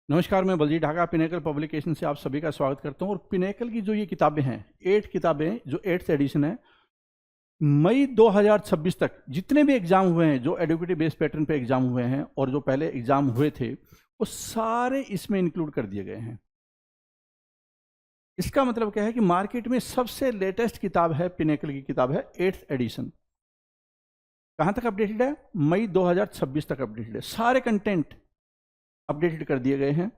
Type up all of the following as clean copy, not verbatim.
नमस्कार, मैं Baljeet Dhaka pinnacle publication से आप सभी का स्वागत करता हूं। और पिनेकल की जो ये किताबें हैं, 8 किताबें, जो 8th एडिशन है, मई 2026 तक जितने भी एग्जाम हुए हैं, जो एडुकेटिव बेस्ड पैटर्न पे एग्जाम हुए हैं और जो पहले एग्जाम हुए थे, वो सारे इसमें इंक्लूड कर दिए गए हैं। इसका मतलब क्या है कि मार्केट में सबसे लेटेस्ट किताब है, पिनेकल की किताब है 8th एडिशन। कहां तक अपडेटेड है? मई 2026 तक अपडेटेड है। सारे कंटेंट अपडेटेड कर दिए गए हैं।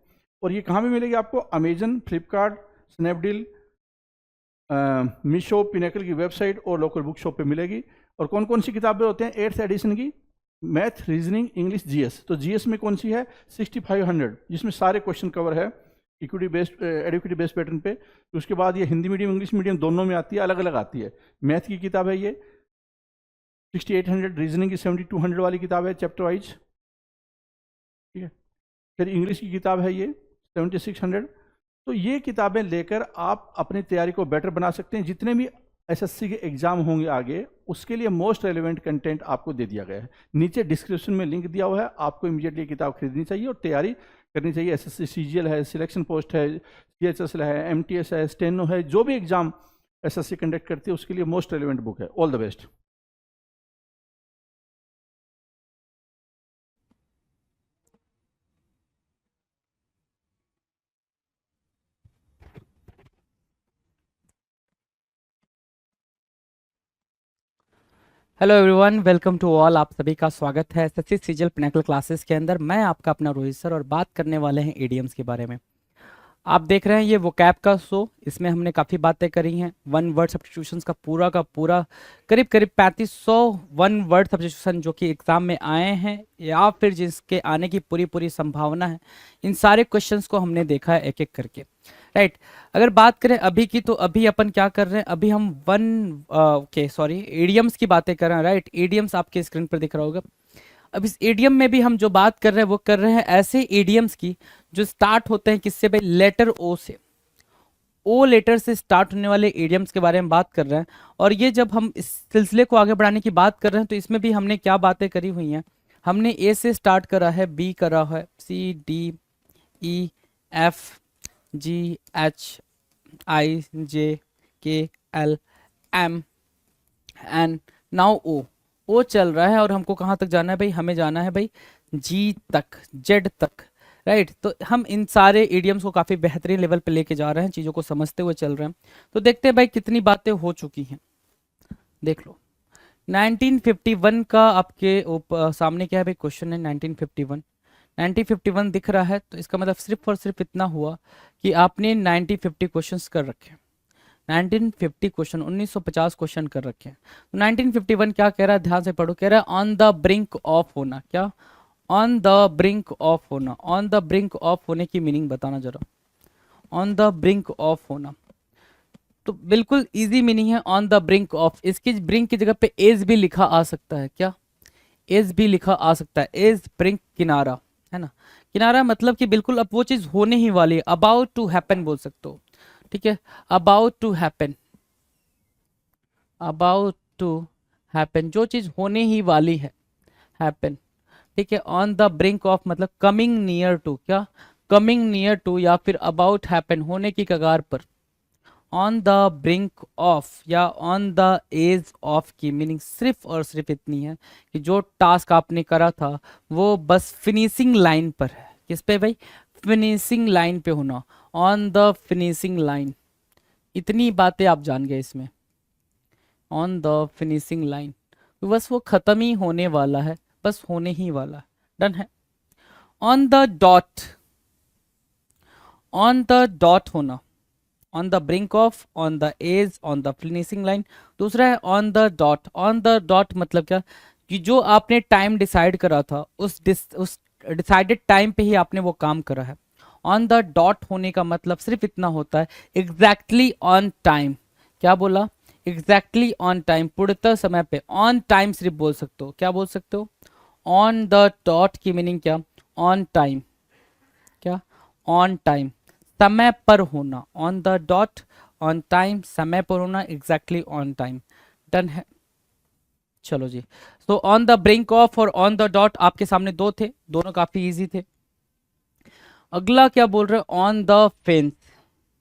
और ये कहाँ भी मिलेगी आपको? Amazon, Flipkart, Snapdeal, Meesho, pinnacle की वेबसाइट और लोकल बुक शॉप पे मिलेगी। और कौन कौन सी किताबें होते हैं 8th एडिशन की? Math, reasoning, English, GS. तो जीएस में कौन सी है? 6500, जिसमें सारे क्वेश्चन कवर है equity based, educative based pattern पे। उसके बाद ये हिंदी मीडियम, इंग्लिश मीडियम दोनों में आती है, अलग अलग आती है। मैथ की किताब है ये 6800, रीजनिंग की 7200 वाली किताब है चैप्टर वाइज, ठीक है। फिर इंग्लिश की किताब है ये 7600। तो ये किताबें लेकर आप अपनी तैयारी को बेटर बना सकते हैं। जितने भी एसएससी के एग्जाम होंगे आगे, उसके लिए मोस्ट रेलेवेंट कंटेंट आपको दे दिया गया है। नीचे डिस्क्रिप्शन में लिंक दिया हुआ है, आपको इमीडिएटली किताब खरीदनी चाहिए और तैयारी करनी चाहिए। एसएससी सीजीएल है, सिलेक्शन पोस्ट है, सीएचएसएल है, एमटीएस है, स्टेनो है, जो भी एग्जाम एसएससी कंडक्ट करती है उसके लिए मोस्ट रेलेवेंट बुक है। All the best. Hello everyone, welcome to all. आप सभी का स्वागत है एसएससी सीजीएल पिनेकल क्लासेस के अंदर। मैं आपका अपना रोहित सर और बात करने वाले हैं इडियम्स के बारे में। आप देख रहे हैं ये वोकैब का शो। इसमें हमने काफ़ी बातें करी हैं। वन वर्ड सब्स्टिट्यूशंस का पूरा करीब करीब 3500 वन वर्ड सब्स्टिट्यूशन जो कि एग्ज़ाम में आए हैं या फिर जिसके आने की पूरी पूरी संभावना है, इन सारे क्वेश्चंस को हमने देखा है एक एक करके, राइट। अगर बात करें अभी की, तो अभी अपन क्या कर रहे हैं? अभी हम इडियम्स की बातें कर रहे हैं, राइट। इडियम्स आपके स्क्रीन पर दिख रहा होगा। अब इस इडियम में भी हम जो बात कर रहे हैं वो कर रहे हैं ऐसे इडियम्स की जो स्टार्ट होते हैं किससे भाई? लेटर ओ से। ओ लेटर से स्टार्ट होने वाले इडियम्स के बारे में बात कर रहे हैं। और ये जब हम इस सिलसिले को आगे बढ़ाने की बात कर रहे हैं तो इसमें भी हमने क्या बातें करी हुई हैं? हमने ए से स्टार्ट करा है, बी करा है, सी, डी, ई, एफ, जी, एच, आई, जे, के, एल, एम, एन, नाउ ओ। ओ चल रहा है और हमको कहाँ तक जाना है भाई? हमें जाना है भाई जी तक, जेड तक, राइट। तो हम इन सारे इडियम्स को काफ़ी बेहतरीन लेवल पे लेके जा रहे हैं, चीज़ों को समझते हुए चल रहे हैं। तो देखते हैं भाई कितनी बातें हो चुकी हैं। देख लो, 1951 का आपके सामने क्या है भाई? क्वेश्चन है 1951। 1951 दिख रहा है तो इसका मतलब सिर्फ और सिर्फ इतना हुआ कि आपने 1950 क्वेश्चंस कर रखे हैं। 1950 क्वेश्चन, 1950 क्वेश्चन कर रखे हैं। तो 1951 क्या कह रहा है? ध्यान से पढ़ो। कह रहा है ऑन द ब्रिंक ऑफ होना। क्या? ऑन द ब्रिंक ऑफ होना। ऑन द ब्रिंक ऑफ होने की मीनिंग बताना जरा। ऑन द ब्रिंक ऑफ होना तो बिल्कुल इजी मीनिंग है ऑन द ब्रिंक ऑफ। इसकी ब्रिंक की जगह पे एज भी लिखा आ सकता है। क्या? एज भी लिखा आ सकता है। एज ब्रिंक, किनारा, है ना। किनारा मतलब कि बिल्कुल अब वो चीज होने ही वाली है, अबाउट टू हैपन बोल सकते हो, ठीक है। About to happen, about to happen, जो चीज होने ही वाली है, हैपन, ठीक है। ऑन द ब्रिंक ऑफ मतलब कमिंग नियर टू। क्या? कमिंग नियर टू या फिर अबाउट हैपन, होने की कगार पर। ऑन द ब्रिंक ऑफ या ऑन द एज ऑफ की मीनिंग सिर्फ और सिर्फ इतनी है कि जो टास्क आपने करा था वो बस फिनिशिंग लाइन पर है। किस पे भाई? फिनिशिंग लाइन पे होना। ऑन द फिनिशिंग लाइन, इतनी बातें आप जान गए इसमें। ऑन द फिनिशिंग लाइन, बस वो खत्म ही होने वाला है, बस होने ही वाला है, डन है। On the dot, on the dot होना, on the brink of, on the edge, on the finishing line. दूसरा है on the dot. On the dot मतलब क्या? कि जो आपने टाइम डिसाइड करा था उस डिसाइडेड टाइम पे ही आपने वो काम करा है। ऑन द डॉट होने का मतलब सिर्फ इतना होता है, एग्जैक्टली ऑन टाइम। क्या बोला? एग्जैक्टली ऑन टाइम, पूर्णतः समय पे। ऑन टाइम सिर्फ बोल सकते हो। क्या बोल सकते हो? ऑन द डॉट की मीनिंग क्या? On time. क्या? ऑन टाइम, समय पर होना। On the dot, on time, समय पर होना, एग्जैक्टली ऑन टाइम, डन है। चलो जी, तो ऑन द ब्रिंक ऑफ और ऑन द डॉट आपके सामने दो थे, दोनों काफी इजी थे। अगला क्या बोल रहे हैं, on the fence,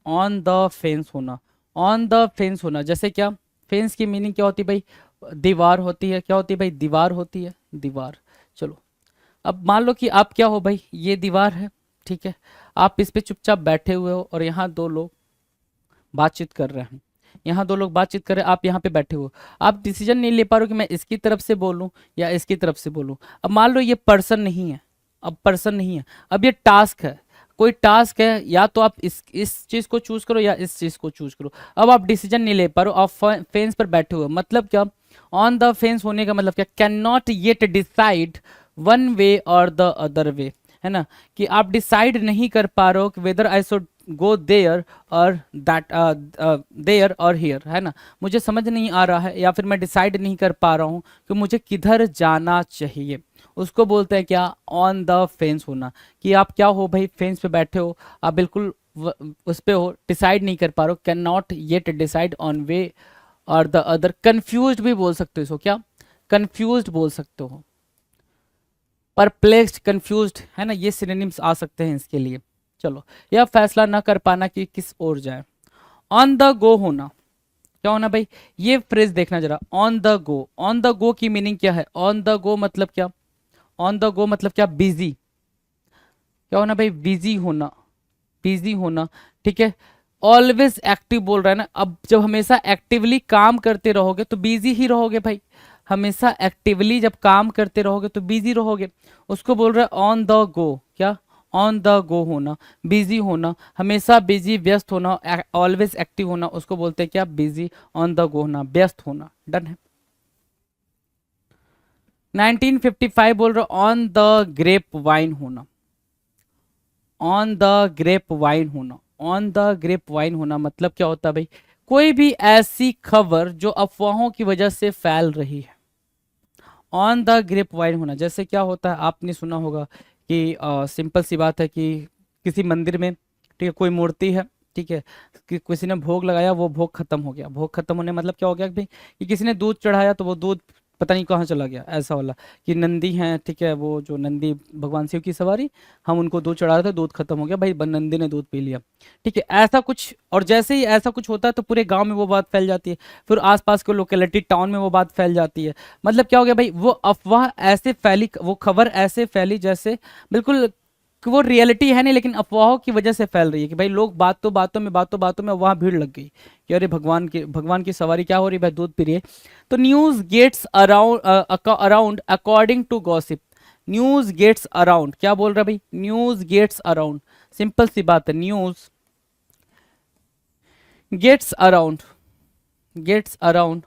on the fence होना, ऑन द फेंस होना। जैसे क्या, फेंस की मीनिंग क्या होती है भाई, दीवार होती है। क्या होती है भाई, दीवार होती है, दीवार। चलो, अब मान लो कि आप क्या हो भाई, ये दीवार है, ठीक है, आप इस पे चुपचाप बैठे हुए हो और यहाँ दो लोग बातचीत कर रहे हैं, यहाँ दो लोग बातचीत कर रहे हैं, आप यहाँ पे बैठे हो, आप डिसीजन नहीं ले पा रहे हो कि मैं इसकी तरफ से बोलूं या इसकी तरफ से बोलूं। अब मान लो ये पर्सन नहीं है, अब पर्सन नहीं है, अब ये टास्क है, कोई टास्क है, या तो आप इस चीज को चूज करो या इस चीज को चूज करो। अब आप डिसीजन नहीं ले पा रहे हो, आप फेंस पर बैठे हो, मतलब क्या, ऑन द फेंस होने का मतलब क्या, can not yet decide one way और द अदर वे, है ना, कि आप डिसाइड नहीं कर पा रहे हो कि whether I should go there और दैट, देयर और हियर, है ना, मुझे समझ नहीं आ रहा है, या फिर मैं डिसाइड नहीं कर पा रहा हूँ कि मुझे किधर जाना चाहिए। उसको बोलते हैं क्या, ऑन द फेंस होना, कि आप क्या हो भाई, फेंस पे बैठे हो, आप बिल्कुल उस पे हो, डिसाइड नहीं कर पा रहे हो, can not yet decide on way और द अदर। कंफ्यूज्ड भी बोल सकते हो इसको, क्या, कंफ्यूज्ड बोल सकते हो, परप्लेक्स्ड, कंफ्यूज्ड, है ना, ये सिनोनिम्स आ सकते हैं इसके लिए। चलो, यह फैसला ना कर पाना कि किस ओर जाए। ऑन द गो होना, क्या होना भाई, ये फ्रेज देखना जरा, on the go, on the go की मीनिंग क्या है, ऑन द गो मतलब क्या, ऑन द गो मतलब क्या, बिजी, क्या होना भाई, बिजी होना, बिजी होना, ठीक है। ऑलवेज एक्टिव बोल रहा है ना, अब जब हमेशा एक्टिवली काम करते रहोगे तो बिजी ही रहोगे भाई, हमेशा एक्टिवली जब काम करते रहोगे तो बिजी रहोगे। उसको बोल रहा है ऑन द गो, क्या, ऑन द गो होना, बिजी होना, हमेशा बिजी, व्यस्त होना, ऑलवेज एक्टिव होना, उसको बोलते हैं क्या, बिजी, ऑन द गो होना, व्यस्त होना। डन है। 1955 बोल रहा ऑन द ग्रेप वाइन होना, ऑन द ग्रेप वाइन होना, ऑन द ग्रेप वाइन होना मतलब क्या होता है भाई, कोई भी ऐसी खबर जो अफवाहों की वजह से फैल रही है, ऑन द ग्रेप वाइन होना। जैसे क्या होता है, आपने सुना होगा कि सिंपल सी बात है कि किसी मंदिर में, ठीक है, कोई मूर्ति है, ठीक है, कि किसी ने भोग लगाया, वो भोग खत्म हो गया, भोग खत्म होने मतलब क्या हो गया कि भाई, कि किसी ने दूध चढ़ाया तो वो दूध पता नहीं कहाँ चला गया, ऐसा वाला। कि नंदी हैं, ठीक है, वो जो नंदी भगवान शिव की सवारी, हम उनको दूध चढ़ा रहे थे, दूध खत्म हो गया भाई, नंदी ने दूध पी लिया, ठीक है, ऐसा कुछ। और जैसे ही ऐसा कुछ होता है तो पूरे गांव में वो बात फैल जाती है, फिर आसपास के लोकेलिटी टाउन में वो बात फैल जाती है। मतलब क्या हो गया भाई, वो अफवाह ऐसे फैली, वो खबर ऐसे फैली जैसे बिल्कुल कि वो रियलिटी है नहीं, लेकिन अफवाहों की वजह से फैल रही है, कि भाई लोग बातों बातों में वहां भीड़ लग गई कि अरे भगवान की सवारी क्या हो रही है भाई, दूध पी रही है। तो news gets around, around according to gossip, news gets around, क्या बोल रहा है भाई, न्यूज गेट्स अराउंड, सिंपल सी बात है, news gets around, gets around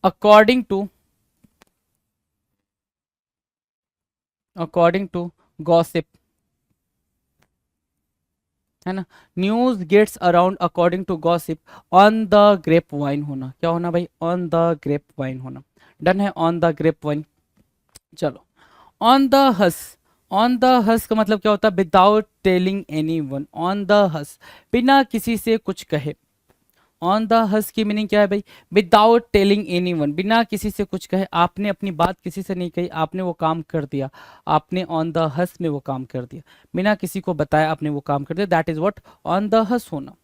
according to, according to gossip, है ना, news gets around according to gossip, on the grapevine होना, क्या होना भाई, ऑन द ग्रेप वाइन होना। डन है, ऑन द ग्रेप वाइन। चलो, on the hush, on the हस का मतलब क्या होता है, without telling anyone, on the hush, बिना किसी से कुछ कहे। ऑन द हस की मीनिंग क्या है भाई, विदाउट टेलिंग एनी वन, बिना किसी से कुछ कहे, आपने अपनी बात किसी से नहीं कही, आपने वो काम कर दिया, आपने ऑन द हस में वो काम कर दिया, बिना किसी को बताया आपने वो काम कर दिया, that is what on the hush होना।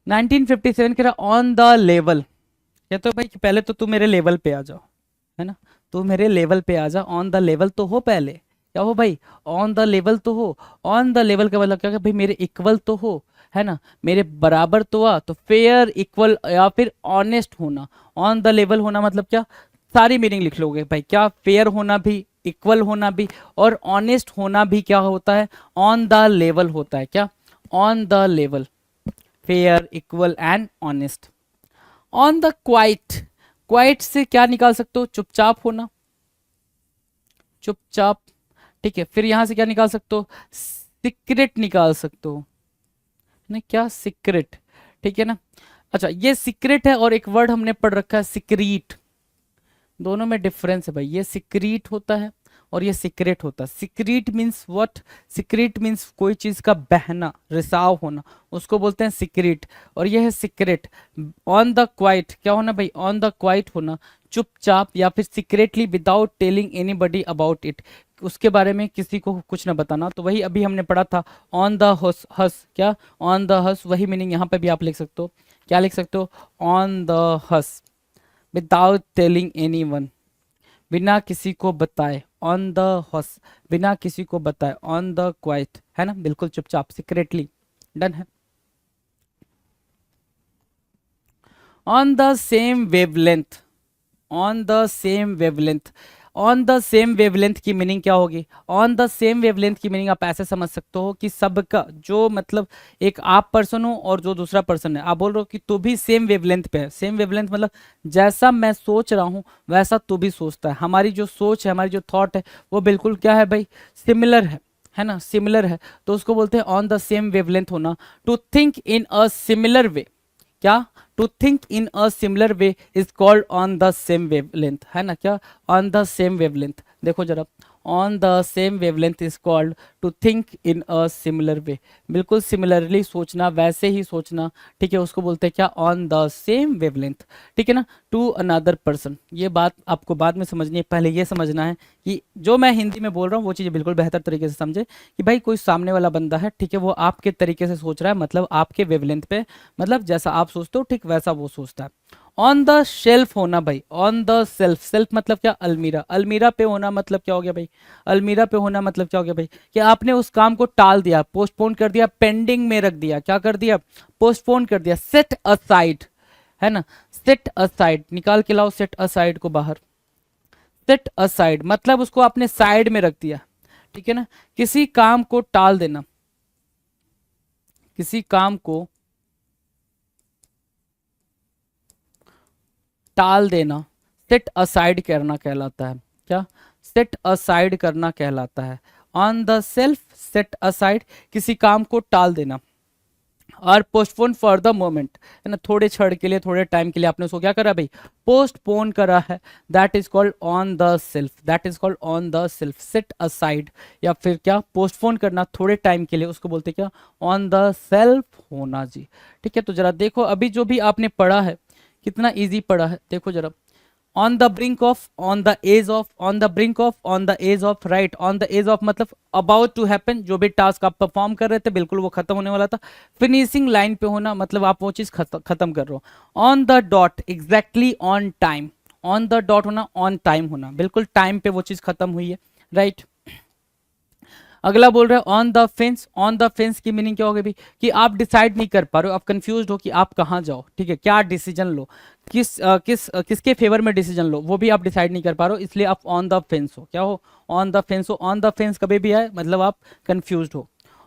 1957 कह रहा ऑन द लेवल, कहते तो भाई कि पहले तो तू मेरे लेवल पे आ जाओ, है ना, तू मेरे लेवल पे आ जा, ऑन द लेवल तो हो पहले, क्या हो भाई, ऑन द लेवल तो हो। ऑन द लेवल का मतलब क्या है भाई, मेरे इक्वल तो हो, है ना, मेरे बराबर तो आ, तो फेयर, इक्वल या फिर ऑनेस्ट होना। ऑन द लेवल होना मतलब क्या, सारी मीनिंग लिख लोगे भाई, क्या फेयर होना भी, इक्वल होना भी और ऑनेस्ट होना भी क्या होता है, ऑन द लेवल होता है, क्या, on the level, fair, equal and honest. On the quite, quite से क्या निकाल सकते हो, चुपचाप होना, चुपचाप, ठीक है, फिर यहां से क्या निकाल सकते हो, सीक्रेट निकाल सकते हो, नहीं क्या, सीक्रेट, ठीक है ना। अच्छा, ये सीक्रेट है और एक वर्ड हमने पढ़ रखा है सिक्रीट, दोनों में डिफरेंस है भाई, ये सिक्रीट होता है और ये सीक्रेट होता है। Secret means what, secret means कोई चीज का बहना, रिसाव होना, उसको बोलते हैं सीक्रेट, और ये है सीक्रेट। ऑन द क्वाइट क्या होना भाई, ऑन द क्वाइट होना, चुपचाप या फिर secretly without telling anybody about it, उसके बारे में किसी को कुछ ना बताना। तो वही अभी हमने पढ़ा था ऑन द हस, क्या ऑन द हस, वही मीनिंग यहाँ पे भी आप लिख सकते हो। क्या लिख सकते हो? On the hush without telling anyone, बिना किसी को बताए। ऑन द हॉस, बिना किसी को बताए। ऑन द क्वाइट, है ना, बिल्कुल चुपचाप, सीक्रेटली। डन है। On the same wavelength, on the same wavelength, on the same wavelength की मीनिंग क्या होगी? ऑन द सेम वेवलेंथ की मीनिंग आप ऐसे समझ सकते हो कि सबका जो मतलब एक आप पर्सन हो और जो दूसरा पर्सन है, आप बोल रहे हो कि तू भी सेम वेवलेंथ पे है। सेम वेवलेंथ मतलब जैसा मैं सोच रहा हूँ वैसा तू भी सोचता है। हमारी जो सोच है, हमारी जो थॉट है, वो बिल्कुल क्या है भाई? सिमिलर है ना, सिमिलर है। तो उसको बोलते हैं ऑन द सेम वेवलेंथ होना। To think in a similar way, क्या? To think in a similar way is called on the same wavelength, है ना, क्या? ऑन द सेम वेवलेंथ, देखो जरा, on the same wavelength is called to think in a similar way, बिल्कुल similarly सोचना, वैसे ही सोचना, ठीक है, उसको बोलते हैं क्या? ऑन द सेम वेवलेंथ, ठीक है ना। टू अनदर पर्सन, ये बात आपको बाद में समझनी है, पहले ये समझना है कि जो मैं हिंदी में बोल रहा हूँ वो चीज़ बिल्कुल बेहतर तरीके से समझे कि भाई कोई सामने वाला बंदा है, ठीक है, वो आपके तरीके से सोच रहा है, मतलब आपके वेवलेंथ पे, मतलब जैसा आप सोचते हो ठीक वैसा वो सोचता है। ऑन द शेल्फ होना भाई, ऑन द सेल्फ, सेल्फ मतलब क्या? अलमीरा, अलमीरा पे होना मतलब क्या हो गया भाई? अलमीरा पे होना मतलब क्या हो गया भाई? कि आपने उस काम को टाल दिया, पोस्टपोन कर दिया, पेंडिंग में रख दिया, क्या कर दिया? पोस्टपोन कर दिया। सेट असाइड, है ना, सेट असाइड, निकाल के लाओ सेट असाइड को बाहर। सेट असाइड मतलब उसको आपने साइड में रख दिया, ठीक है ना। किसी काम को टाल देना, किसी काम को टाल देना सेट असाइड करना कहलाता है। क्या? सेट असाइड करना कहलाता है। On the self, set aside, किसी काम को टाल देना। और पोस्टपोन फॉर द मोमेंट, है ना, थोड़े क्षण के लिए, थोड़े टाइम के लिए आपने उसको क्या करा भाई? पोस्टपोन करा है। That is called on the self, that is called on the self. Set aside या फिर क्या? पोस्टपोन करना थोड़े टाइम के लिए, उसको बोलते क्या? ऑन द सेल्फ होना जी। ठीक है, तो जरा देखो अभी जो भी आपने पढ़ा है कितना इजी पढ़ा है, देखो जरा। On the brink of, on the edge of, on the brink of, on the edge of, right. On the edge of मतलब अबाउट टू हैपन, जो भी टास्क आप परफॉर्म कर रहे थे बिल्कुल वो खत्म होने वाला था। फिनिशिंग लाइन पे होना मतलब आप वो चीज खत्म कर रहे हो। On the dot, exactly on time, on the dot होना, ऑन टाइम होना, बिल्कुल टाइम पे वो चीज खत्म हुई है, राइट। अगला बोल रहे हैं on the fence. On the fence की मीनिंग क्या होगी भी? कि आप डिसाइड नहीं कर पा रहे हो, आप कंफ्यूज हो कि आप कहाँ जाओ, ठीक है, क्या डिसीजन लो, किसके फेवर में डिसीजन लो, वो भी आप डिसाइड नहीं कर पा रहे हो, इसलिए आप ऑन द फेंस हो। क्या हो? ऑन द फेंस हो। ऑन द फेंस कभी भी आए मतलब आप कंफ्यूज हो।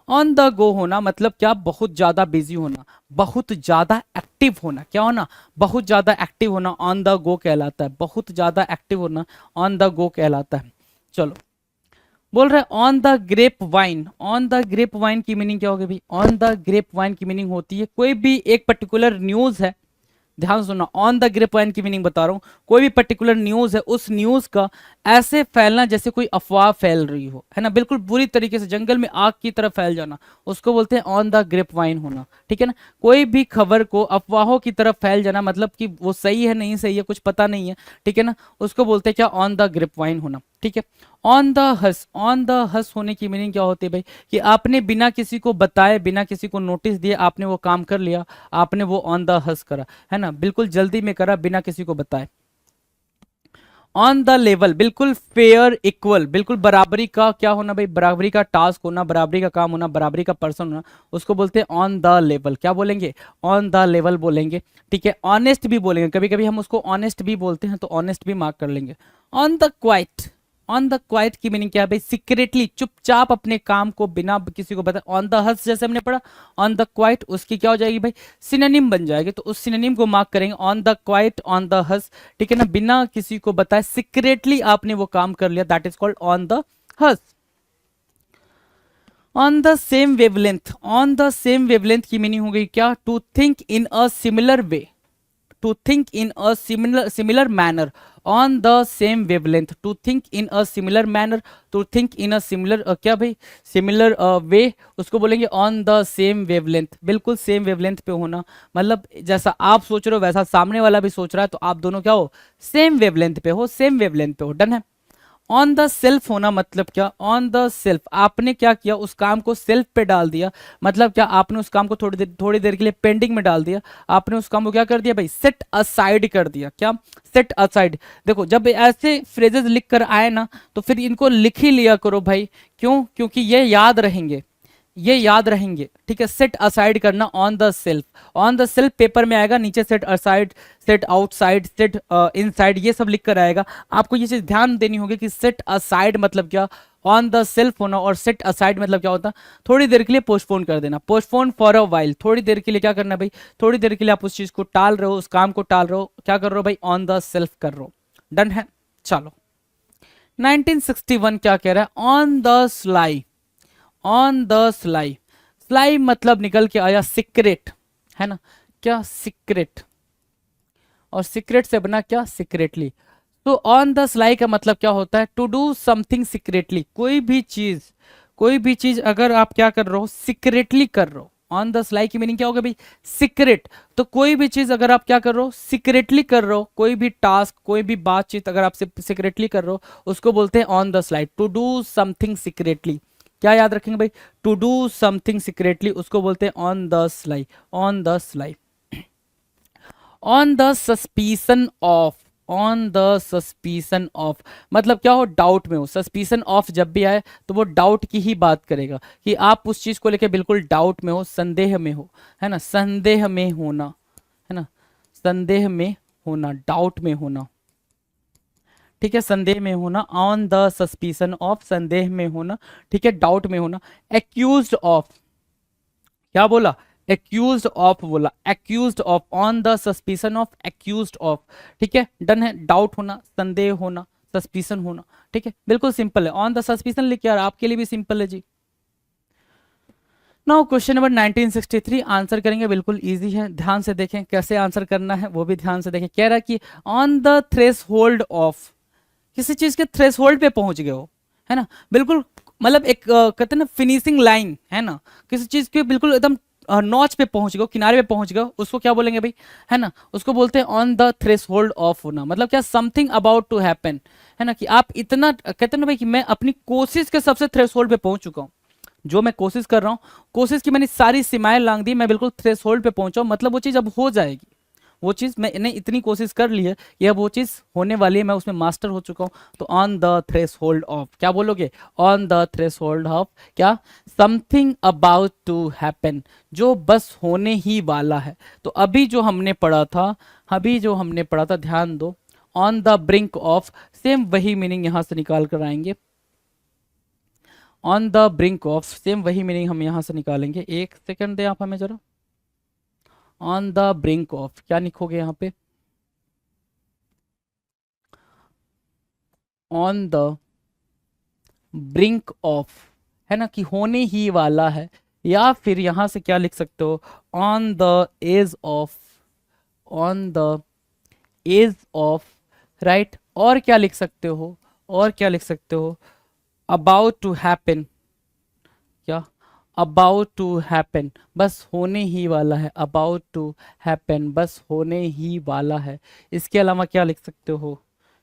ऑन द गो होना मतलब क्या? बहुत ज्यादा बिजी होना, बहुत ज्यादा एक्टिव होना। क्या होना? बहुत ज्यादा एक्टिव होना ऑन द गो कहलाता है। बहुत ज्यादा एक्टिव होना ऑन द गो कहलाता है। चलो, बोल रहे on the grapevine. On the grapevine की मीनिंग क्या होगी भाई? ऑन द ग्रेप वाइन की मीनिंग होती है कोई भी एक पर्टिकुलर न्यूज है, ध्यान सुनना, ऑन द ग्रेप वाइन की मीनिंग बता रहा हूं, कोई भी पर्टिकुलर न्यूज है, उस न्यूज का ऐसे फैलना जैसे कोई अफवाह फैल रही हो, है ना, बिल्कुल बुरी तरीके से, जंगल में आग की तरह फैल जाना, उसको बोलते हैं ऑन द ग्रेप वाइन होना, ठीक है ना। कोई भी खबर को अफवाहों की तरफ फैल जाना मतलब कि वो सही है नहीं सही है कुछ पता नहीं है, ठीक है ना, उसको बोलते हैं क्या? ऑन द ग्रेप वाइन होना, ठीक है। On the hush, on the hush होने की मीनिंग क्या होती है भाई? कि आपने बिना किसी को बताए, बिना किसी को नोटिस दिए आपने वो काम कर लिया, आपने वो ऑन द हस करा, है ना, बिल्कुल जल्दी में करा बिना किसी को बताए। ऑन द लेवल, बिल्कुल फेयर इक्वल, बिल्कुल बराबरी का क्या होना भाई? बराबरी का टास्क होना, बराबरी का काम होना, बराबरी का पर्सन होना, उसको बोलते हैं ऑन द लेवल। क्या बोलेंगे? ऑन द लेवल बोलेंगे, ठीक है। ऑनेस्ट भी बोलेंगे, कभी कभी हम उसको ऑनेस्ट भी बोलते हैं तो ऑनेस्ट भी मार्क कर लेंगे। On the quiet, on the quite की मीनिंग क्या है भाई? सीक्रेटली, चुपचाप अपने काम को बिना किसी को बताए। ऑन द हस जैसे हमने पढ़ा, ऑन द क्वाइट उसकी क्या हो जाएगी भाई? सिनोनिम बन जाएगी, तो उस सिनोनिम को मार्क करेंगे। On the quiet, on the hush, ठीक है ना, बिना किसी को बताए सीक्रेटली आपने वो काम कर लिया, that is called on the hush. On the same wavelength, on the same wavelength की मीनिंग हो गई क्या? To think in a similar way, to think in a similar manner on the same wavelength, to think in a similar manner, to think in a similar क्या भाई, similar way, उसको बोलेंगे on the same wavelength, बिल्कुल same wavelength पे होना, मतलब जैसा आप सोच रहे हो वैसा सामने वाला भी सोच रहा है, तो आप दोनों क्या हो, सेम वेवलेंथ पे हो, सेम वेवलेंथ पे हो, डन है। ऑन द सेल्फ होना मतलब क्या, ऑन द सेल्फ, आपने क्या किया, उस काम को सेल्फ पे डाल दिया, मतलब क्या, आपने उस काम को थोड़ी देर के लिए पेंडिंग में डाल दिया, आपने उस काम को क्या कर दिया भाई, सेट असाइड कर दिया, क्या, सेट असाइड। देखो जब ऐसे फ्रेजेस लिख कर आए ना, तो फिर इनको लिख ही लिया करो भाई, क्यों, क्योंकि ये याद रहेंगे, ये याद रहेंगे, ठीक है। सेट असाइड करना on the self, on the self paper में आएगा, नीचे set aside, set outside, set inside, ये सब लिख कर आएगा। आपको ये चीज ध्यान देनी होगी कि सेट असाइड मतलब क्या, ऑन द सेल्फ होना, और सेट असाइड मतलब क्या होता है, थोड़ी देर के लिए पोस्टपोन कर देना, पोस्टपोन फॉर अ वाइल, थोड़ी देर के लिए क्या करना भाई, थोड़ी देर के लिए आप उस चीज को टाल रहे हो, उस काम को टाल रहे हो, क्या कर रहे हो भाई, ऑन द सेल्फ कर रहे हो, डन है। चलो 1961 क्या कह रहा है, on the sly, on the sly, sly मतलब निकल के आया सीक्रेट, है ना, क्या सीक्रेट, और सीक्रेट से बना क्या, सीक्रेटली। तो ऑन द स्लाई का मतलब क्या होता है, टू डू समथिंग सीक्रेटली, कोई भी चीज, कोई भी चीज अगर आप क्या कर रहे हो, सीक्रेटली कर रहे हो, ऑन द स्लाई की मीनिंग क्या होगा भाई, सीक्रेट। तो कोई भी चीज अगर आप क्या कर रहे हो, सीक्रेटली कर रहे हो, कोई भी टास्क, कोई भी बातचीत अगर आप सीक्रेटली कर रहे हो, उसको बोलते हैं on the sly, to do something secretly. क्या याद रखेंगे भाई, टू डू समथिंग सीक्रेटली, उसको बोलते हैं on the sly, on the sly. On the suspicion of, on the suspicion of मतलब क्या हो, डाउट में हो, सस्पिशन ऑफ जब भी आए तो वो डाउट की ही बात करेगा, कि आप उस चीज को लेके बिल्कुल डाउट में हो, संदेह में हो, है ना, संदेह में होना, है ना, संदेह में होना, डाउट में होना, ठीक है, संदेह में होना, ऑन द सस्पिशन ऑफ, संदेह में होना, ठीक है, डाउट में होना। एक्यूज्ड ऑफ, क्या बोला, एक्यूज्ड ऑफ बोला, accused of, on the suspicion of, accused of, ठीक है, डन है। डाउट होना, संदेह होना, सस्पिशन होना, ठीक है, बिल्कुल सिंपल है, ऑन द सस्पिशन लिख, यार आपके लिए भी सिंपल है जी। नाउ क्वेश्चन नंबर 1963 आंसर करेंगे, बिल्कुल इजी है, ध्यान से देखें कैसे आंसर करना है, वो भी ध्यान से देखें। कह रहा है कि ऑन द थ्रेस होल्ड ऑफ, किसी चीज के थ्रेस होल्ड पे पहुंच गए हो, है ना, बिल्कुल, मतलब एक कहते हैं ना फिनिशिंग लाइन, है ना, किसी चीज के बिल्कुल एकदम नॉच पे पहुंच गए, किनारे पे पहुंच गए, उसको क्या बोलेंगे भाई, है ना, उसको बोलते हैं ऑन द थ्रेस होल्ड ऑफ होना, मतलब क्या, समथिंग अबाउट टू हैपन, है ना, कि आप इतना कहते हैं ना भाई कि मैं अपनी कोशिश के सबसे थ्रेस होल्ड पे पहुंच चुका हूँ, जो मैं कोशिश कर रहा हूँ, कोशिश की मैंने सारी सीमाएं लांग दी, मैं बिल्कुल थ्रेस होल्ड पे पहुंचा हूं, मतलब वो चीज अब हो जाएगी, वो चीज मैंने इतनी कोशिश कर ली है कि अब वो चीज होने वाली है, मैं उसमें मास्टर हो चुका हूं, तो ऑन द थ्रेस होल्ड ऑफ, क्या बोलोगे, ऑन द थ्रेस होल्ड ऑफ क्या, समथिंग अबाउट टू हैपन, जो बस होने ही वाला है। तो अभी जो हमने पढ़ा था, अभी जो हमने पढ़ा था, ध्यान दो, on the brink of, same वही मीनिंग यहां से निकाल कर आएंगे, on the brink of, same वही मीनिंग हम यहां से निकालेंगे, एक सेकंड दे आप हमें जरा, ऑन द ब्रिंक ऑफ क्या लिखोगे यहाँ पे, ऑन द ब्रिंक ऑफ, है ना, कि होने ही वाला है, या फिर यहां से क्या लिख सकते हो, on the edge of, on the edge of, right, और क्या लिख सकते हो, और क्या लिख सकते हो, अबाउट टू हैपन, क्या, अबाउट टू हैपन, बस होने ही वाला है, अबाउट टू हैपन, बस होने ही वाला है। इसके अलावा क्या लिख सकते हो,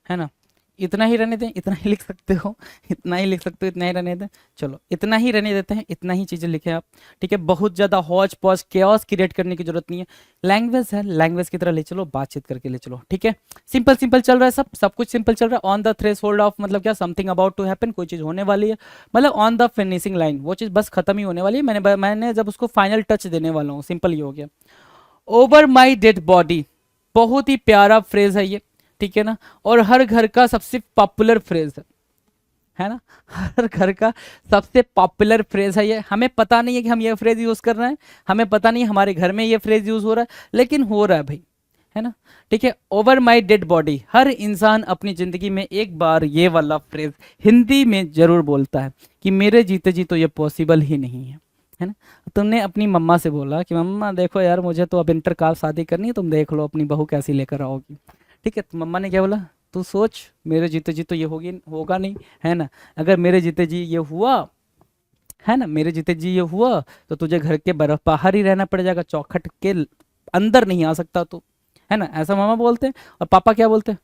है ना, इतना ही रहने दें, इतना ही लिख सकते हो, इतना ही लिख सकते हो, इतना ही रहने दें, चलो इतना ही रहने देते हैं, इतना ही चीजें लिखें आप, ठीक है, बहुत ज्यादा हौच पौच केओस क्रिएट करने की जरूरत नहीं है, लैंग्वेज है, लैंग्वेज की तरह ले चलो, बातचीत करके ले चलो, ठीक है, सिंपल सिंपल चल रहा है, सब कुछ सिंपल चल रहा है। ऑन द थ्रेस होल्ड ऑफ मतलब क्या, समथिंग अबाउट टू हैपन, कोई चीज होने वाली है, मतलब ऑन द फिनिशिंग लाइन, वो चीज बस खत्म ही होने वाली है, मैंने जब उसको फाइनल टच देने वाला हूँ, सिंपल ही हो गया। ओवर माई डेड बॉडी, बहुत ही प्यारा फ्रेज है ये, ठीक है ना, और हर घर का सबसे पॉपुलर फ्रेज है ना, हर घर का सबसे पॉपुलर फ्रेज है ये, हमें पता नहीं है कि हम ये फ्रेज यूज कर रहे हैं, हमें पता नहीं है हमारे घर में ये फ्रेज यूज हो रहा है, लेकिन हो रहा है भाई, है ना, ठीक है। ओवर माई डेड बॉडी, हर इंसान अपनी जिंदगी में एक बार ये वाला फ्रेज हिंदी में जरूर बोलता है कि मेरे जीते जी तो ये पॉसिबल ही नहीं है, है ना। तुमने अपनी मम्मा से बोला कि मम्मा देखो यार मुझे तो अब इंटरकास्ट शादी करनी है, तुम देख लो अपनी बहू कैसी लेकर आओगी। ठीक है, तो मम्मा ने क्या बोला, तू सोच मेरे जीते जी तो ये होगी होगा नहीं, है ना। अगर मेरे जीते जी ये हुआ, है ना, मेरे जीते जी ये हुआ तो तुझे घर के बर्फ बाहर ही रहना पड़ जाएगा, चौखट के अंदर नहीं आ सकता तू, है ना। ऐसा मामा बोलते हैं। और पापा क्या बोलते हैं,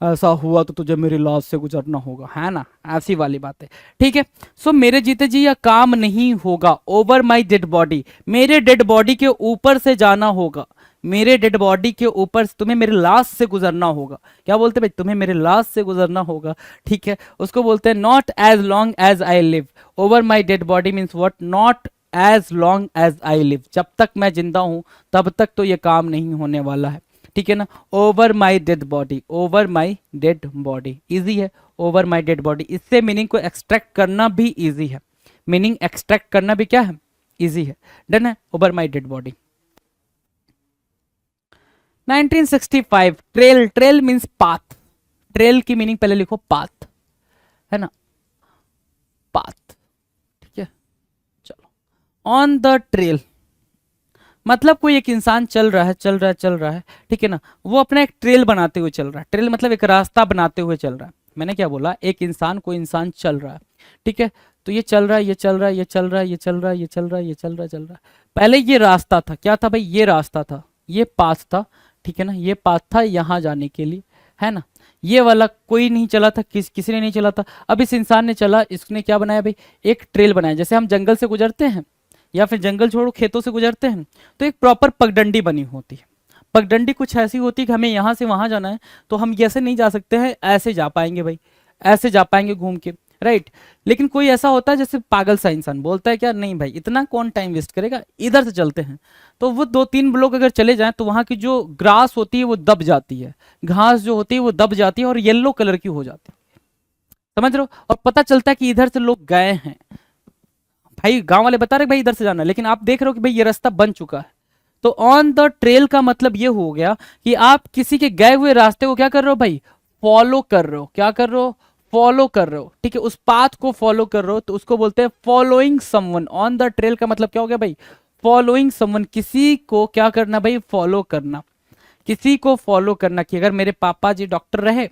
ऐसा हुआ तो तुझे मेरी लाश से गुजरना होगा, है ना, ऐसी वाली बात है। ठीक है, सो मेरे जीते जी यह काम नहीं होगा, ओवर माई डेड बॉडी, मेरे डेड बॉडी के ऊपर से जाना होगा, मेरे डेड बॉडी के ऊपर तुम्हें मेरे लाश से गुजरना होगा। क्या बोलते हैं भाई, तुम्हें मेरे लाश से गुजरना होगा। ठीक है, उसको बोलते हैं not as long as I live, over my dead body means what, not as long as I live, जब तक मैं जिंदा हूं तब तक तो ये काम नहीं होने वाला है। ठीक है ना, over my dead body, over my dead body easy है, ओवर माई डेड बॉडी, इससे मीनिंग को एक्सट्रैक्ट करना भी इजी है, मीनिंग एक्सट्रैक्ट करना भी क्या है, इजी है। डन है, over my dead body. 1965 trail, trail means path, trail की मीनिंग पहले लिखो पाथ, है ना, पाथ। ठीक है, चलो, ऑन द ट्रेल मतलब कोई एक इंसान चल रहा है, चल रहा है, चल रहा है, ठीक है ना, वो अपना एक ट्रेल बनाते हुए चल रहा है, ट्रेल मतलब एक रास्ता बनाते हुए चल रहा है। मैंने क्या बोला, एक इंसान, कोई इंसान चल रहा है, ठीक है, तो ये चल रहा है, ये चल रहा है, ये चल रहा है, ये चल रहा है, ये चल रहा है, ये चल रहा है, चल रहा है। पहले ये रास्ता था, क्या था भाई, ये रास्ता था, ये पाथ था, ठीक है ना, ये पाथ था यहाँ जाने के लिए, है ना। ये वाला कोई नहीं चला था, किसी ने नहीं चला था। अब इस इंसान ने चला, इसने क्या बनाया भाई, एक ट्रेल बनाया। जैसे हम जंगल से गुजरते हैं या फिर जंगल छोड़ो खेतों से गुजरते हैं तो एक प्रॉपर पगडंडी बनी होती है। पगडंडी कुछ ऐसी होती है कि हमें यहाँ से वहाँ जाना है तो हम ऐसे नहीं जा सकते हैं, ऐसे जा पाएंगे भाई, ऐसे जा पाएंगे घूम के, राइट। लेकिन कोई ऐसा होता है जैसे पागल सा इंसान बोलता है क्या, नहीं भाई इतना कौन टाइम वेस्ट करेगा, इधर से चलते हैं। तो वो 2-3 लोग अगर चले जाएं तो वहाँ की जो ग्रास होती है वो दब जाती है, घास जो होती है वो दब जाती है और येलो कलर की हो जाती है, समझ रहे हो। और पता चलता है कि इधर से लोग गए हैं, भाई गांव वाले बता रहे भाई इधर से जाना है, लेकिन आप देख रहे हो कि भाई ये रास्ता बन चुका है। तो ऑन द ट्रेल का मतलब ये हो गया कि आप किसी के गए हुए रास्ते को क्या कर रहे हो भाई, फॉलो कर रहे हो। क्या कर रहे हो, फॉलो कर रहे हो, ठीक है, उस पाथ को फॉलो कर रहे हो, तो उसको बोलते हैं following someone. On the trail का मतलब क्या हो गया भाई, फॉलोइंग समवन, किसी को क्या करना भाई, फॉलो करना, किसी को फॉलो करना। कि अगर मेरे पापा जी डॉक्टर रहे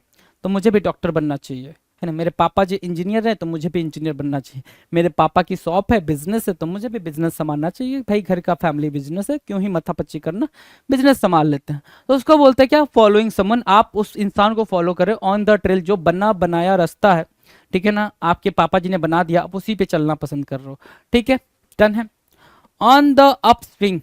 तो मुझे भी डॉक्टर बनना चाहिए, है ना। मेरे पापा जी इंजीनियर है तो मुझे भी इंजीनियर बनना चाहिए। मेरे पापा की शॉप है, बिजनेस है, तो मुझे भी बिजनेस संभालना चाहिए। भाई घर का फैमिली बिजनेस है, क्यों ही मत्थापच्ची करना, बिजनेस संभाल लेते हैं। तो उसको बोलते हैं क्या, फॉलोइंग समवन। आप उस इंसान को फॉलो करें ऑन द ट्रेल, जो बना बनाया रास्ता है, ठीक है ना, आपके पापा जी ने बना दिया, आप उसी पे चलना पसंद कर रहे हो, ठीक है, डन है। On the up swing,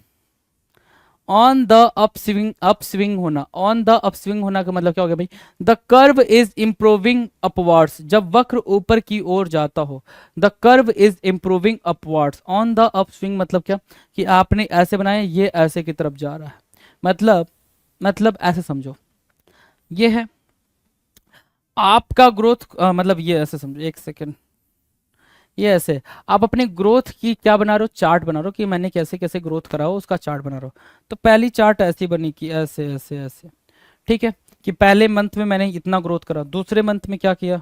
on the upswing, upswing होना, ऑन द अपस्विंग होना का मतलब क्या हो गया भाई, the curve is improving upwards, जब वक्र ऊपर की ओर जाता हो, the curve is improving upwards. On the upswing मतलब क्या, कि आपने ऐसे बनाया, ये ऐसे की तरफ जा रहा है, मतलब ऐसे समझो, ये है आपका ग्रोथ, मतलब ये ऐसे समझो, एक सेकेंड, ये ऐसे आप अपने ग्रोथ की क्या बना रहे हो, चार्ट बना रहे हो, कि मैंने कैसे कैसे ग्रोथ करा हो उसका चार्ट बना रहे हो। तो पहली चार्ट ऐसी बनी कि ऐसे ऐसे ऐसे, ठीक है, कि पहले मंथ में मैंने इतना ग्रोथ करा, दूसरे मंथ में क्या किया,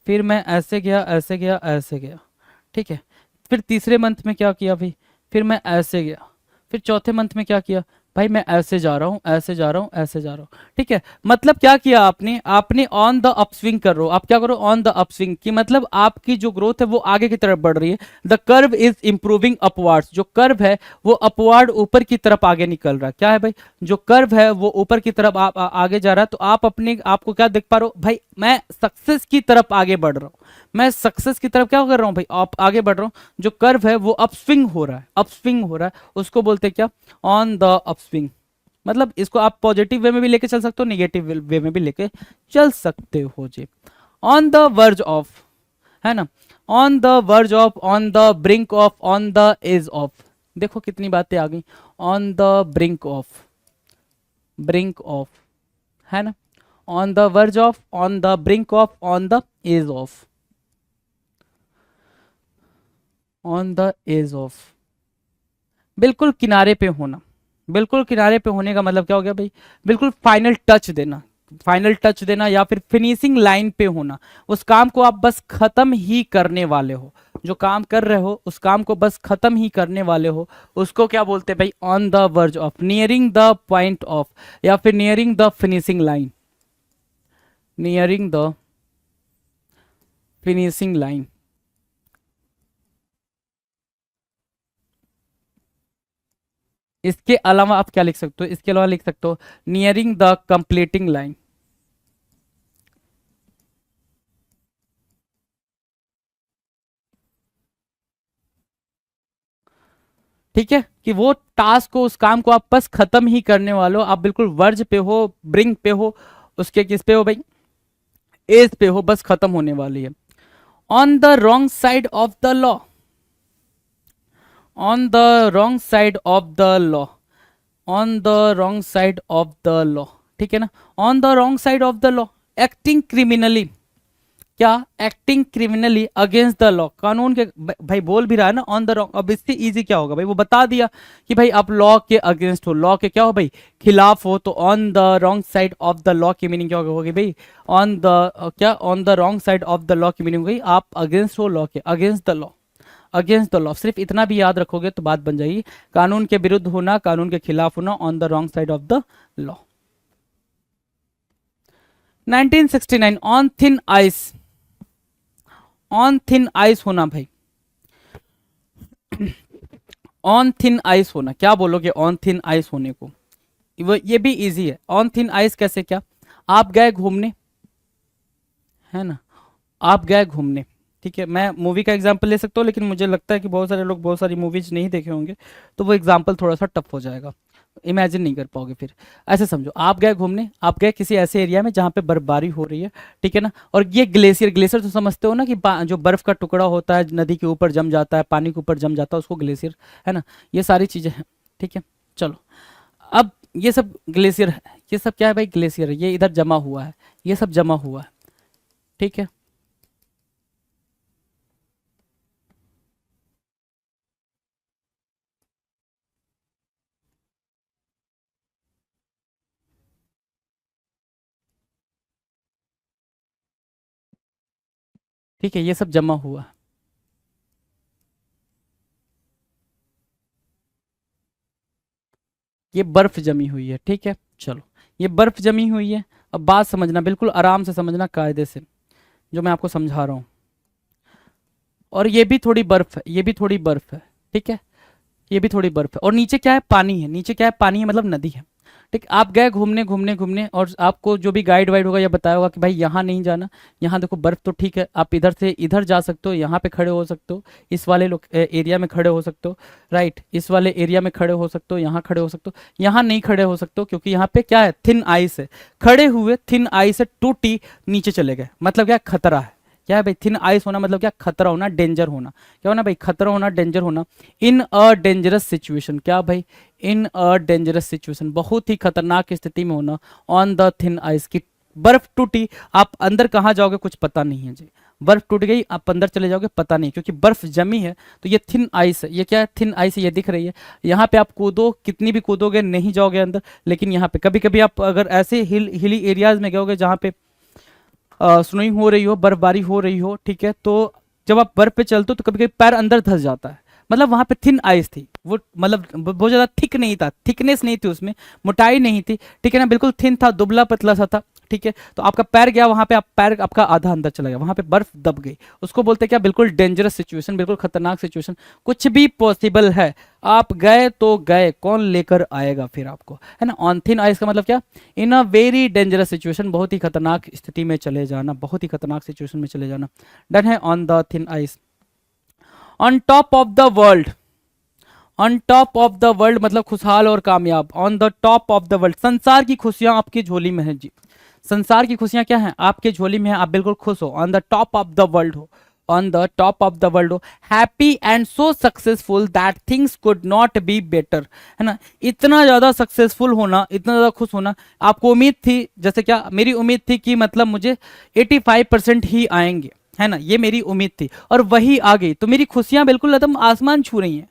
फिर मैं ऐसे गया, ऐसे गया, ऐसे गया, ठीक है, फिर तीसरे मंथ में क्या किया भाई, फिर मैं ऐसे गया, फिर चौथे मंथ में क्या किया भाई, मैं ऐसे जा रहा हूँ, ऐसे जा रहा हूँ, ऐसे जा रहा हूँ, ठीक है। मतलब क्या किया आपने, आपने ऑन द अपस्विंग कर रहे हो। आप क्या करो, ऑन द अपस्विंग, की मतलब आपकी जो ग्रोथ है वो आगे की तरफ बढ़ रही है। The curve is improving upwards, जो कर्व है वो अपवार्ड ऊपर की तरफ आगे निकल रहा है। क्या है भाई, जो कर्व है वो ऊपर की तरफ आगे जा रहा है। तो आप अपने आपको क्या देख पा रहे हो भाई, मैं सक्सेस की तरफ आगे बढ़ रहा हूँ, मैं सक्सेस की तरफ क्या कर रहा हूँ भाई, आप आगे बढ़ रहा हूँ। जो कर्व है वो अपस्विंग हो रहा है, अपस्विंग हो रहा है, उसको बोलते हैं क्या, ऑन द अपस्विंग। मतलब इसको आप पॉजिटिव वे में भी लेके चल सकते हो, नेगेटिव वे में भी लेके चल सकते हो जी। ऑन द वर्ज ऑफ, है ना, on the verge of, on the brink of, on the edge of. देखो कितनी बातें आ गई, on the brink of, brink of, है ना, on the verge of, on the brink of, on the edge of, on the edge of, बिल्कुल किनारे पे होना। बिल्कुल किनारे पे होने का मतलब क्या हो गया भाई, बिल्कुल फाइनल टच देना, फाइनल टच देना, या फिर फिनिशिंग लाइन पे होना। उस काम को आप बस खत्म ही करने वाले हो, जो काम कर रहे हो उस काम को बस खत्म ही करने वाले हो, उसको क्या बोलते हैं भाई? On the verge of, nearing the point of, या फिर nearing the finishing line, nearing the finishing line. इसके अलावा आप क्या लिख सकते हो? इसके अलावा लिख सकते हो नियरिंग द कंप्लीटिंग लाइन। ठीक है, कि वो टास्क को, उस काम को आप बस खत्म ही करने वाले हो, आप बिल्कुल वर्ज पे हो, ब्रिंग पे हो, उसके किस पे हो भाई? एज पे हो, बस खत्म होने वाली है। On the wrong side of the law, on the wrong side of the law, on the wrong side of the law, ठीक है ना? On the wrong side of the law, acting criminally, क्या? Acting criminally against the law, कानून के, भाई बोल भी रहा है ना ऑन द रॉन्ग, अब इससे इजी क्या होगा भाई? वो बता दिया कि भाई आप लॉ के अगेंस्ट हो, लॉ के क्या हो भाई? खिलाफ हो, तो on the wrong side of the law की मीनिंग क्या होगी भाई? ऑन द क्या? On the wrong side of the law की मीनिंग होगी आप अगेंस्ट हो लॉ के, against the law, against the law. सिर्फ इतना भी याद रखोगे तो बात बन जाएगी। कानून के विरुद्ध होना, कानून के खिलाफ होना, on the wrong side of the law. 1969, on thin ice, on thin ice होना भाई, ऑन थिन आइस होना, क्या बोलोगे ऑन थिन आइस होने को? ये भी इजी है। ऑन थिन आइस कैसे? क्या? आप गए घूमने, है ना, आप गए घूमने, ठीक है, मैं मूवी का एग्जांपल ले सकता हूँ, लेकिन मुझे लगता है कि बहुत सारे लोग बहुत सारी मूवीज नहीं देखे होंगे, तो वो एग्जांपल थोड़ा सा टफ हो जाएगा, इमेजिन नहीं कर पाओगे। फिर ऐसे समझो, आप गए घूमने, आप गए किसी ऐसे एरिया में जहाँ पे बर्फबारी हो रही है, ठीक है ना, और ये ग्लेशियर, ग्लेशियर तो समझते हो ना कि जो बर्फ का टुकड़ा होता है नदी के ऊपर जम जाता है, पानी के ऊपर जम जाता है, उसको ग्लेशियर, है ना, ये सारी चीजें हैं, ठीक है। चलो, अब ये सब ग्लेशियर है, ये सब क्या है भाई? ग्लेशियर है, ये इधर जमा हुआ है, ये सब जमा हुआ है, ठीक है। ठीक है, ये सब जमा हुआ है, ये बर्फ जमी हुई है, ठीक है। चलो, ये बर्फ जमी हुई है, अब बात समझना, बिल्कुल आराम से समझना, कायदे से, जो मैं आपको समझा रहा हूँ। और ये भी थोड़ी बर्फ है, ये भी थोड़ी बर्फ है, ठीक है, ये भी थोड़ी बर्फ है, और नीचे क्या है? पानी है, नीचे क्या है? पानी है, मतलब नदी है, ठीक। आप गए घूमने घूमने घूमने, और आपको जो भी गाइड वाइड होगा ये बताया होगा कि भाई यहाँ नहीं जाना, यहाँ देखो बर्फ तो ठीक है, आप इधर से इधर जा सकते हो, यहाँ पे खड़े हो सकते हो, इस वाले एरिया में खड़े हो सकते हो, राइट, इस वाले एरिया में खड़े हो सकते हो, यहाँ खड़े हो सकते हो, यहाँ नहीं खड़े हो सकते हो, क्योंकि यहाँ पे क्या है? थिन आइस है। खड़े हुए, थिन आइस है, टूटी, नीचे चले गए, मतलब क्या? खतरा है। क्या है भाई? थिन आइस होना मतलब क्या? खतरा होना, डेंजर होना। क्या होना भाई? खतरा होना, डेंजर होना। इन अ डेंजरस सिचुएशन, क्या भाई? इन अ डेंजरस सिचुएशन, बहुत ही खतरनाक स्थिति में होना। ऑन द थिन आइस, की बर्फ टूटी, आप अंदर कहाँ जाओगे कुछ पता नहीं है जी, बर्फ टूट गई, आप अंदर चले जाओगे पता नहीं, क्योंकि बर्फ जमी है, तो ये थिन आइस है। ये क्या है? थिन आइस, ये दिख रही है। यहाँ पे आप कूदो, कितनी भी कूदोगे नहीं जाओगे अंदर, लेकिन यहाँ पे कभी कभी आप अगर ऐसे हिली एरियाज में गए जहाँ पे स्नोइंग हो रही हो, बर्फबारी हो रही हो, ठीक है, तो जब आप बर्फ पे चलते हो तो कभी कभी पैर अंदर धंस जाता है, मतलब वहां पे थिन आइस थी वो, मतलब बहुत ज्यादा थिक नहीं था, थिकनेस नहीं थी उसमें, मोटाई नहीं थी, ठीक है ना, बिल्कुल थिन था, दुबला पतला सा था, ठीक है। तो आपका पैर गया वहां पे, आप पैर आपका आधा अंदर चला गया, वहां पे बर्फ दब गई, उसको बोलते हैं क्या? बिल्कुल डेंजरस सिचुएशन, बिल्कुल खतरनाक सिचुएशन। कुछ भी पॉसिबल है, आप गए तो गए, कौन लेकर आएगा फिर आपको, है ना। ऑन थिन आइस का मतलब क्या? इन अ वेरी डेंजरस सिचुएशन, बहुत ही खतरनाक स्थिति में चले जाना, बहुत ही खतरनाक सिचुएशन में चले जाना। डन है, on the thin ice. On top of the world, on top of the world मतलब खुशहाल और कामयाब। On the top of the world, संसार की खुशियां आपकी झोली में है जी, संसार की खुशियां क्या है? आपके झोली में है, आप बिल्कुल खुश हो, on the top of the world हो, on the top of the world हो। Happy and so successful that things could not be better, है ना, इतना ज्यादा सक्सेसफुल होना, इतना ज्यादा खुश होना। आपको उम्मीद थी, जैसे क्या मेरी उम्मीद थी कि मतलब मुझे 85% ही आएंगे, है ना, ये मेरी उम्मीद थी, और वही आ गई, तो मेरी खुशियां बिल्कुल एकदम आसमान छू रही हैं,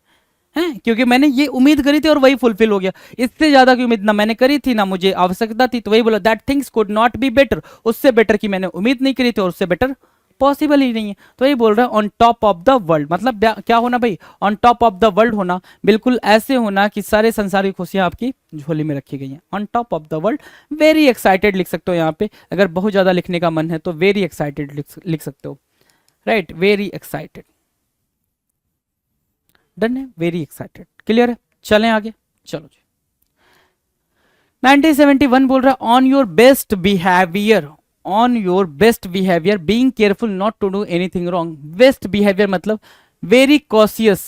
हैं, क्योंकि मैंने ये उम्मीद करी थी और वही फुलफिल हो गया। इससे ज्यादा की उम्मीद ना मैंने करी थी, ना मुझे आवश्यकता थी, तो वही बोला that things could not be better, उससे बेटर की मैंने उम्मीद नहीं करी थी और उससे बेटर पॉसिबल ही नहीं है। तो ये बोल रहा है on top of the world, मतलब क्या होना भाई, on top of the world होना, बिल्कुल ऐसे होना कि सारे संसार की खुशियां आपकी झोली में रखी गई हैं, on top of the world. Very excited लिख सकते हो यहाँ पे, अगर बहुत ज्यादा लिखने का मन है तो वेरी एक्साइटेड लिख सकते हो, राइट, वेरी एक्साइटेड। डन है, वेरी एक्साइटेड, क्लियर है। चलें आगे, चलो जी। 1971 बोल रहा है on your best behaviour, on your best behaviour, being careful not to do anything wrong. Best behaviour मतलब very cautious,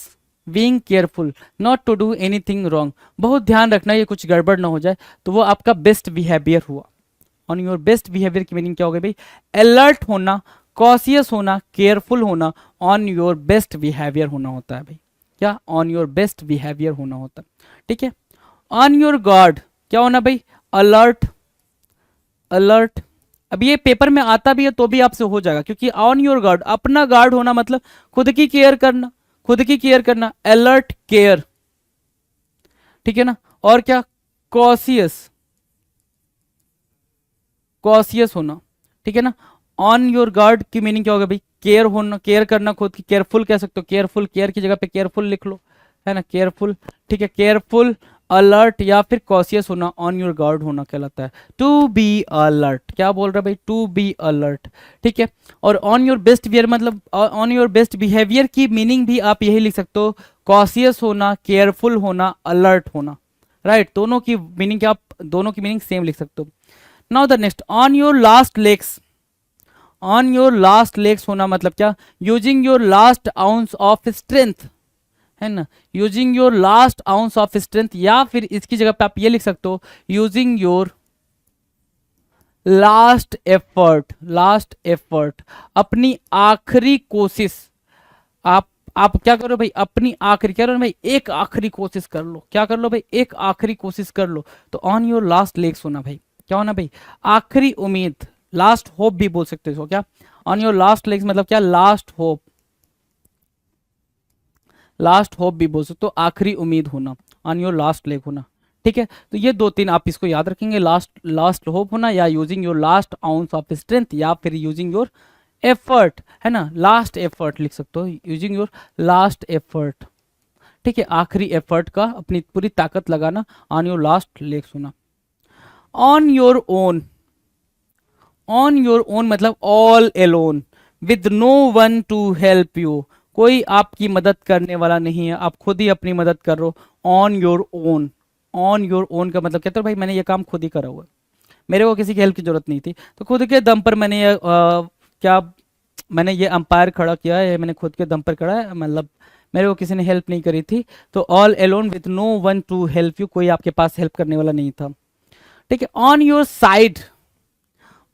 being careful not to do anything wrong, बहुत ध्यान रखना ये कुछ गड़बड़ ना हो जाए, तो वो आपका बेस्ट बिहेवियर हुआ। ऑन योर बेस्ट बिहेवियर की मीनिंग क्या हो गई भाई, अलर्ट होना, कॉशियस होना, केयरफुल होना, ऑन योर बेस्ट बिहेवियर होना होता है भाई, क्या ऑन योर बेस्ट बिहेवियर होना होता है, ठीक है। ऑन योर गार्ड क्या होना भाई, अलर्ट, अलर्ट। अब ये पेपर में आता भी है तो भी आपसे हो जाएगा, क्योंकि ऑन योर गार्ड, अपना गार्ड होना मतलब खुद की केयर करना, खुद की केयर करना, अलर्ट केयर, ठीक है ना। और क्या, कॉशियस, कॉशियस होना, ठीक है ना। ऑन योर गार्ड की मीनिंग क्या होगा भाई, केयर होना, केयर करना खुद की, केयरफुल कह सकते हो, केयरफुल, केयर की जगह पे केयरफुल लिख लो, है ना, केयरफुल, ठीक है, केयरफुल, अलर्ट या फिर कॉशियस होना, ऑन योर गार्ड होना कहलाता है। टू बी अलर्ट, क्या बोल रहा है भाई, टू बी अलर्ट, ठीक है। और ऑन योर बेस्ट बिहेवियर मतलब, ऑन योर बेस्ट बिहेवियर की मीनिंग भी आप यही लिख सकते हो, कॉशियस होना, केयरफुल होना, अलर्ट होना, राइट। दोनों की मीनिंग क्या, आप दोनों की मीनिंग सेम लिख सकते हो। Now the next, on your last legs, on your last legs होना मतलब क्या, using your last ounce of strength, है ना, using your last ounce of strength, या फिर इसकी जगह पे आप ये लिख सकते हो, using your last effort, last effort, अपनी आखिरी कोशिश। आप क्या करो भाई, अपनी आखिरी, क्या करो भाई, एक आखिरी कोशिश कर लो, क्या कर लो भाई, एक आखिरी कोशिश कर लो, तो ऑन योर लास्ट लेग्स होना भाई, क्या होना भाई, आखिरी उम्मीद, लास्ट होप भी बोल सकते हो, क्या ऑन योर लास्ट लेग्स मतलब क्या, लास्ट होप, लास्ट होप भी बोल सकते हो, आखिरी उम्मीद होना, ऑन योर लास्ट लेग होना, ठीक है। तो ये दो तीन आप इसको याद रखेंगे, लास्ट होप होना, या using your last ounce of strength, या फिर यूजिंग योर एफर्ट, है ना, लास्ट एफर्ट लिख सकते हो, यूजिंग योर लास्ट एफर्ट, ठीक है, आखिरी एफर्ट का अपनी पूरी ताकत लगाना, ऑन योर लास्ट लेग्स होना। On your own, on your own मतलब all alone, with no one to help you, कोई आपकी मदद करने वाला नहीं है, आप खुद ही अपनी मदद कर रहे हो, on your own. On your own का मतलब कहते हो भाई मैंने ये काम खुद ही करा हुआ है, मेरे को किसी की हेल्प की जरूरत नहीं थी, तो खुद के दम पर मैंने ये क्या मैंने ये अंपायर खड़ा किया है, मैंने खुद के दम पर करा है, मतलब मेरे को किसी ने हेल्प नहीं करी थी, तो all alone with no one to help you, कोई आपके पास हेल्प करने वाला नहीं था, ठीक है। On your side,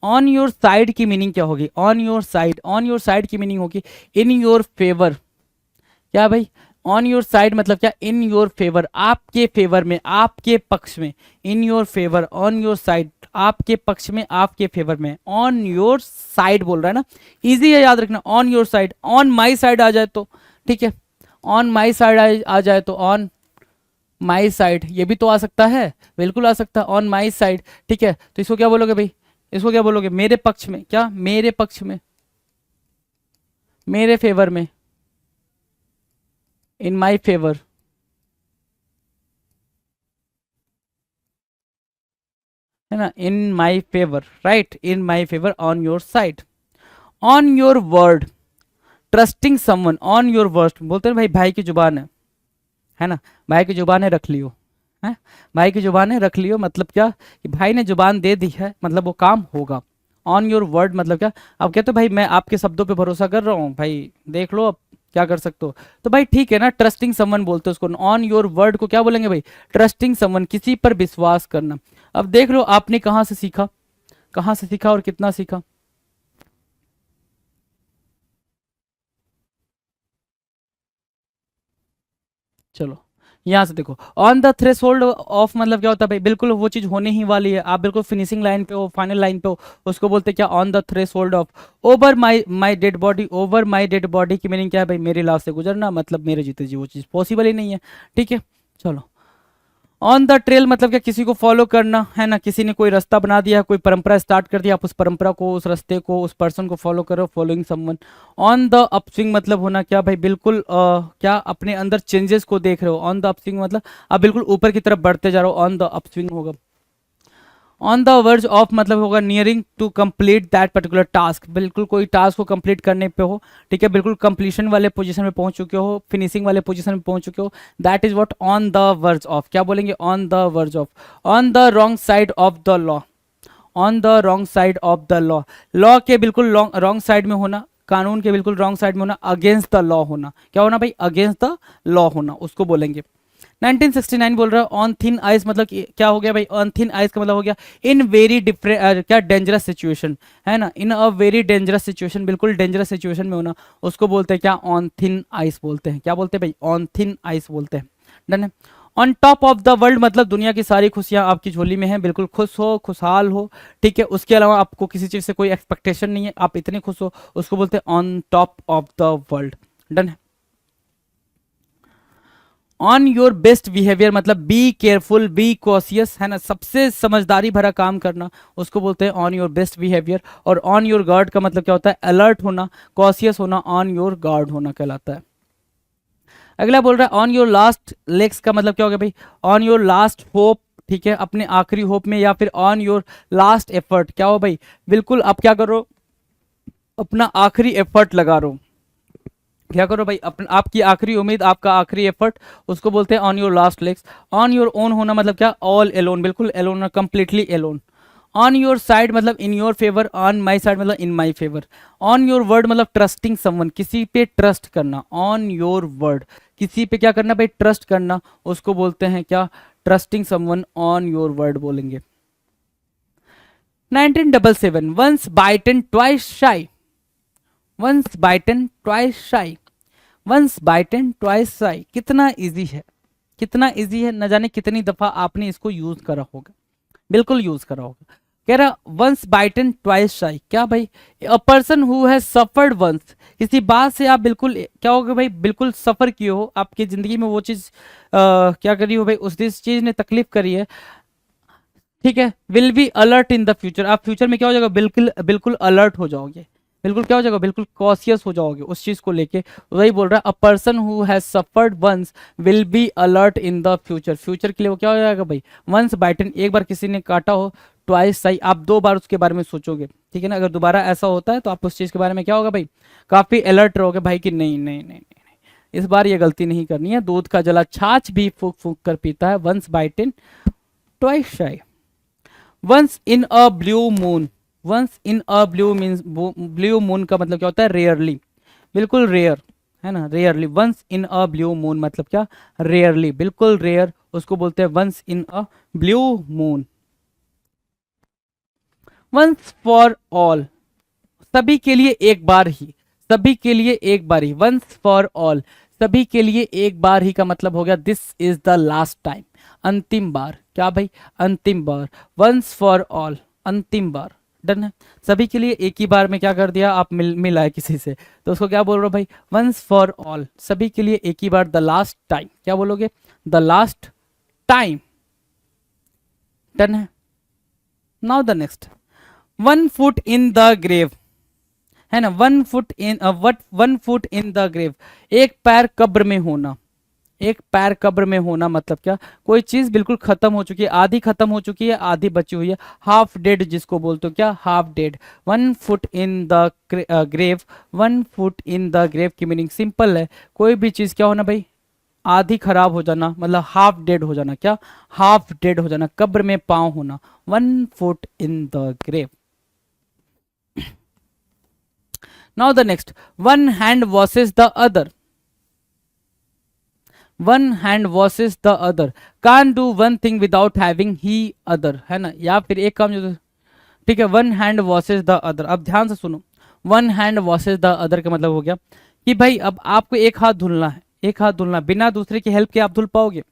on your side की मीनिंग क्या होगी, on your side, on your side की मीनिंग होगी इन योर फेवर, क्या भाई, ऑन योर साइड मतलब क्या, इन योर फेवर, आपके फेवर में, आपके पक्ष में, इन your favour, on your side, आपके पक्ष में, आपके फेवर में, ऑन योर साइड बोल रहा है ना, इजी है याद रखना, on your side, on my side आ जाए तो ठीक है, ऑन माई साइड आ जाए तो ऑन माई साइड, ये भी तो आ सकता है, बिल्कुल आ सकता है, ऑन माई साइड, ठीक है। तो इसको क्या बोलोगे भाई, इसको क्या बोलोगे, मेरे पक्ष में, क्या मेरे पक्ष में, मेरे फेवर में, इन माई फेवर, है ना, in my favour, right, in my favour, on your side. On your word, trusting someone, on your word बोलते हैं भाई, भाई की जुबान है ना, भाई की जुबान है रख लियो, है भाई की जुबान है रख लियो, मतलब क्या कि भाई ने जुबान दे दी है, मतलब वो काम होगा। ऑन योर वर्ड मतलब क्या, अब कहते हो भाई मैं आपके शब्दों पे भरोसा कर रहा हूँ भाई, देख लो अब क्या कर सकते हो, तो भाई ठीक है ना, ट्रस्टिंग समवन बोलते हो उसको, ऑन योर वर्ड को क्या बोलेंगे भाई, ट्रस्टिंग समवन, किसी पर विश्वास करना। अब देख लो आपने कहाँ से सीखा, कहाँ से सीखा और कितना सीखा, चलो यहां से देखो, ऑन द थ्रेशोल्ड ऑफ मतलब क्या होता है भाई, बिल्कुल वो चीज होने ही वाली है, आप बिल्कुल फिनिशिंग लाइन पे हो, फाइनल लाइन पे हो, उसको बोलते हैं क्या, on the threshold of. Over my dead body, over my dead body की मीनिंग क्या है भाई, मेरी लाश से गुजरना, मतलब मेरे जीते जी वो चीज पॉसिबल ही नहीं है, ठीक है। चलो ऑन द ट्रेल मतलब क्या, किसी को फॉलो करना है ना, किसी ने कोई रास्ता बना दिया, कोई परंपरा स्टार्ट कर दिया, आप उस परंपरा को, उस रास्ते को, उस पर्सन को फॉलो करो, following someone. On the upswing मतलब होना क्या भाई, बिल्कुल क्या अपने अंदर चेंजेस को देख रहे हो। ऑन द अपस्विंग मतलब आप बिल्कुल ऊपर की तरफ बढ़ते जा रहे हो, ऑन द अपस्विंग होगा। ऑन द वर्ज ऑफ मतलब होगा nearing to complete that particular task, बिल्कुल कोई टास्क को कंप्लीट करने पे हो, ठीक है, बिल्कुल कंप्लीशन वाले पोजीशन में पहुंच चुके हो, फिनिशिंग वाले पोजीशन में पहुंच चुके हो, that is what on the verge of. क्या बोलेंगे, on the verge of. On the wrong side of the law, on the wrong side of the law, law के बिल्कुल रॉन्ग साइड में होना, कानून के बिल्कुल रॉन्ग साइड में होना, अगेंस्ट द लॉ होना। क्या होना भाई, अगेंस्ट द लॉ होना, उसको बोलेंगे। 1969 बोल रहा है ऑन थिन आइस मतलब क्या हो गया भाई, ऑन थिन आइस का मतलब हो गया इन वेरी डिफरेंट क्या डेंजरस सिचुएशन, है ना, इन अ वेरी डेंजरस सिचुएशन, बिल्कुल डेंजरस सिचुएशन में होना, उसको बोलते हैं क्या, ऑन थिन आइस बोलते हैं। क्या बोलते हैं भाई, ऑन थिन आइस बोलते हैं। डन है। On top of the world मतलब दुनिया की सारी खुशियां आपकी झोली में हैं, बिल्कुल खुश हो, खुशहाल हो, ठीक है, उसके अलावा आपको किसी चीज से कोई एक्सपेक्टेशन नहीं है, आप इतने खुश हो, उसको बोलते हैं on top of the world. Done है। ऑन योर बेस्ट बिहेवियर मतलब बी केयरफुल, बी कॉशियस, है ना, सबसे समझदारी भरा काम करना, उसको बोलते हैं ऑन योर बेस्ट बिहेवियर। और ऑन योर गार्ड का मतलब क्या होता है, अलर्ट होना, कॉशियस होना, ऑन योर गार्ड होना कहलाता है। अगला बोल रहा है ऑन योर लास्ट लेग्स का मतलब क्या हो गया भाई, ऑन योर लास्ट होप, ठीक है, अपने आखिरी होप में, या फिर ऑन योर लास्ट एफर्ट। क्या हो भाई, बिल्कुल आप क्या करो, अपना आखिरी एफर्ट लगा रहो। क्या करो भाई, अपना आपकी आखिरी उम्मीद, आपका आखिरी एफर्ट, उसको बोलते हैं on your last legs. On your own होना मतलब क्या, ऑल एलोन, बिल्कुल alone, completely alone. On your side मतलब in your favour, on my side मतलब in my favour. On your word मतलब ट्रस्टिंग समवन, किसी पे ट्रस्ट करना। ऑन योर वर्ड, किसी पे क्या करना भाई, ट्रस्ट करना, उसको बोलते हैं क्या, trusting someone, on your word बोलेंगे। 1977 once bitten twice shy, once bitten twice shy, once bitten twice शाई, कितना इजी है, कितना इजी है, न जाने कितनी दफा आपने इसको यूज करा होगा, बिल्कुल यूज करा होगा। कह रहा वंस बाइटन ट्वाइस शाई, क्या भाई, a person who has suffered once, किसी बात से आप बिल्कुल क्या होगा भाई, बिल्कुल सफर किए हो, आपकी जिंदगी में वो चीज क्या करी हो भाई, उस चीज ने तकलीफ करी है, ठीक है, will be alert in the future, आप फ्यूचर में क्या हो जाएगा, बिल्कुल बिल्कुल अलर्ट हो जाओगे, बिल्कुल क्या हो जाएगा, बिल्कुल कॉशियस हो जाओगे उस चीज को लेके। वही बोल रहा है a person who has suffered once will be alert in the future, future के लिए वो क्या हो जाएगा भाई, वंस बाइटन, एक बार किसी ने काटा हो, ट्वाइस सही, आप दो बार उसके बारे में सोचोगे, ठीक है ना, अगर दोबारा ऐसा होता है तो आप उस चीज के बारे में क्या होगा भाई, काफी अलर्ट रहोगे भाई कि नहीं नहीं नहीं नहीं, इस बार ये गलती नहीं करनी है, दूध का जला छाछ भी फूक फूक कर पीता है, once bitten twice shy. Once in a blue moon, once in a blue means, blue moon का मतलब क्या होता है, रेयरली, बिल्कुल रेयर, है ना, rarely. Once in a blue moon मतलब क्या, रेयरली, बिल्कुल रेयर, उसको बोलते हैं once in a blue moon. Once for all, सभी के लिए एक बार ही, सभी के लिए एक बार ही, वंस फॉर ऑल, सभी के लिए एक बार ही का मतलब हो गया this is the last time, अंतिम बार। क्या भाई, अंतिम बार, वंस फॉर ऑल, अंतिम बार। डन है। सभी के लिए एक ही बार में क्या कर दिया, आप मिल आए किसी से, तो उसको क्या बोल रहे हो भाई, वंस फॉर ऑल, सभी के लिए एक ही बार, द लास्ट टाइम, क्या बोलोगे, द लास्ट टाइम। डन है। Now the next, one foot in the grave, है ना, one foot in one foot in the grave, एक पैर कब्र में होना, एक पैर कब्र में होना मतलब क्या, कोई चीज बिल्कुल खत्म हो चुकी है, आधी खत्म हो चुकी है, आधी बची हुई है, हाफ डेड जिसको बोलते हो, क्या, half dead. One foot in the grave, one foot in the grave की मीनिंग सिंपल है, कोई भी चीज क्या होना भाई, आधी खराब हो जाना, मतलब हाफ डेड हो जाना, क्या, हाफ डेड हो जाना, कब्र में पांव होना, one foot in the grave. Now the next, one hand washes the other, one hand washes the other, can't do one thing without having he other, है ना, या फिर एक काम जो, ठीक है, one hand washes the other. अब ध्यान से सुनो, one hand washes the other का मतलब हो गया कि भाई अब आपको एक हाथ धुलना है, एक हाथ धुलना, बिना दूसरे की हेल्प के आप धुल पाओगे,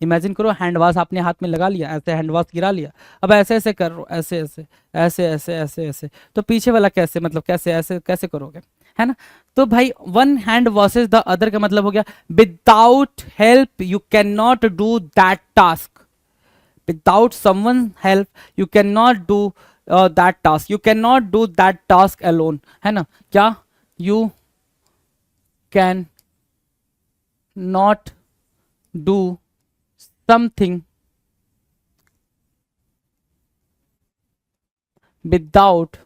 इमेजिन करो, हैंड वॉश आपने हाथ में लगा लिया, ऐसे हैंड वॉश गिरा लिया, अब ऐसे ऐसे कर रहे हो, ऐसे ऐसे ऐसे ऐसे ऐसे ऐसे, तो पीछे वाला कैसे, मतलब कैसे, ऐसे कैसे करोगे, है ना। तो भाई one hand versus the other का मतलब हो गया without help you can not do that task, without someone help you cannot do that task, you cannot do that task alone, है ना। क्या you can not do something without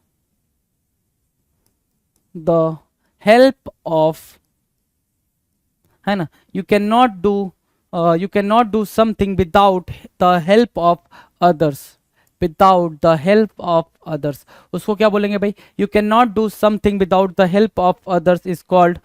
the help of, है ना, you cannot do something without the help of others, without the help of others, उसको क्या बोलेंगे भाई, you cannot do something without the help of others is called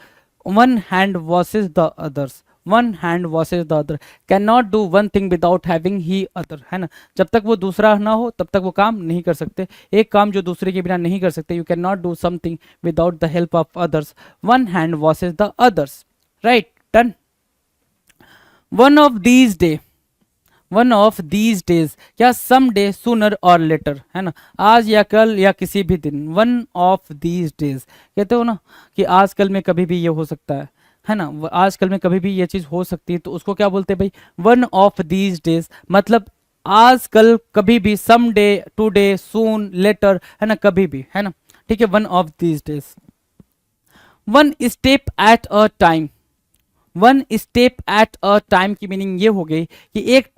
one hand versus the others, one hand versus the other, cannot do one thing without having he other, है ना। जब तक वो दूसरा ना हो तब तक वो काम नहीं कर सकते, एक काम जो दूसरे के बिना नहीं कर सकते, you cannot do something without the help of others, one hand versus the others, right, done। one of these day, one of these days, क्या सम डे सूनर और लेटर, है ना, आज या कल या किसी भी दिन, वन ऑफ दीज डेज कहते हो ना कि आजकल में कभी भी ये हो सकता है ना, आजकल में कभी भी ये चीज हो सकती है, तो उसको क्या बोलते हैं भाई, वन ऑफ दीज डेज, मतलब आजकल कभी भी, सम डे, टुडे, सून, लेटर, है ना, कभी भी, है ना, ठीक है, one of these days. One step at a time, one step at a time की मीनिंग ये हो गई कि एक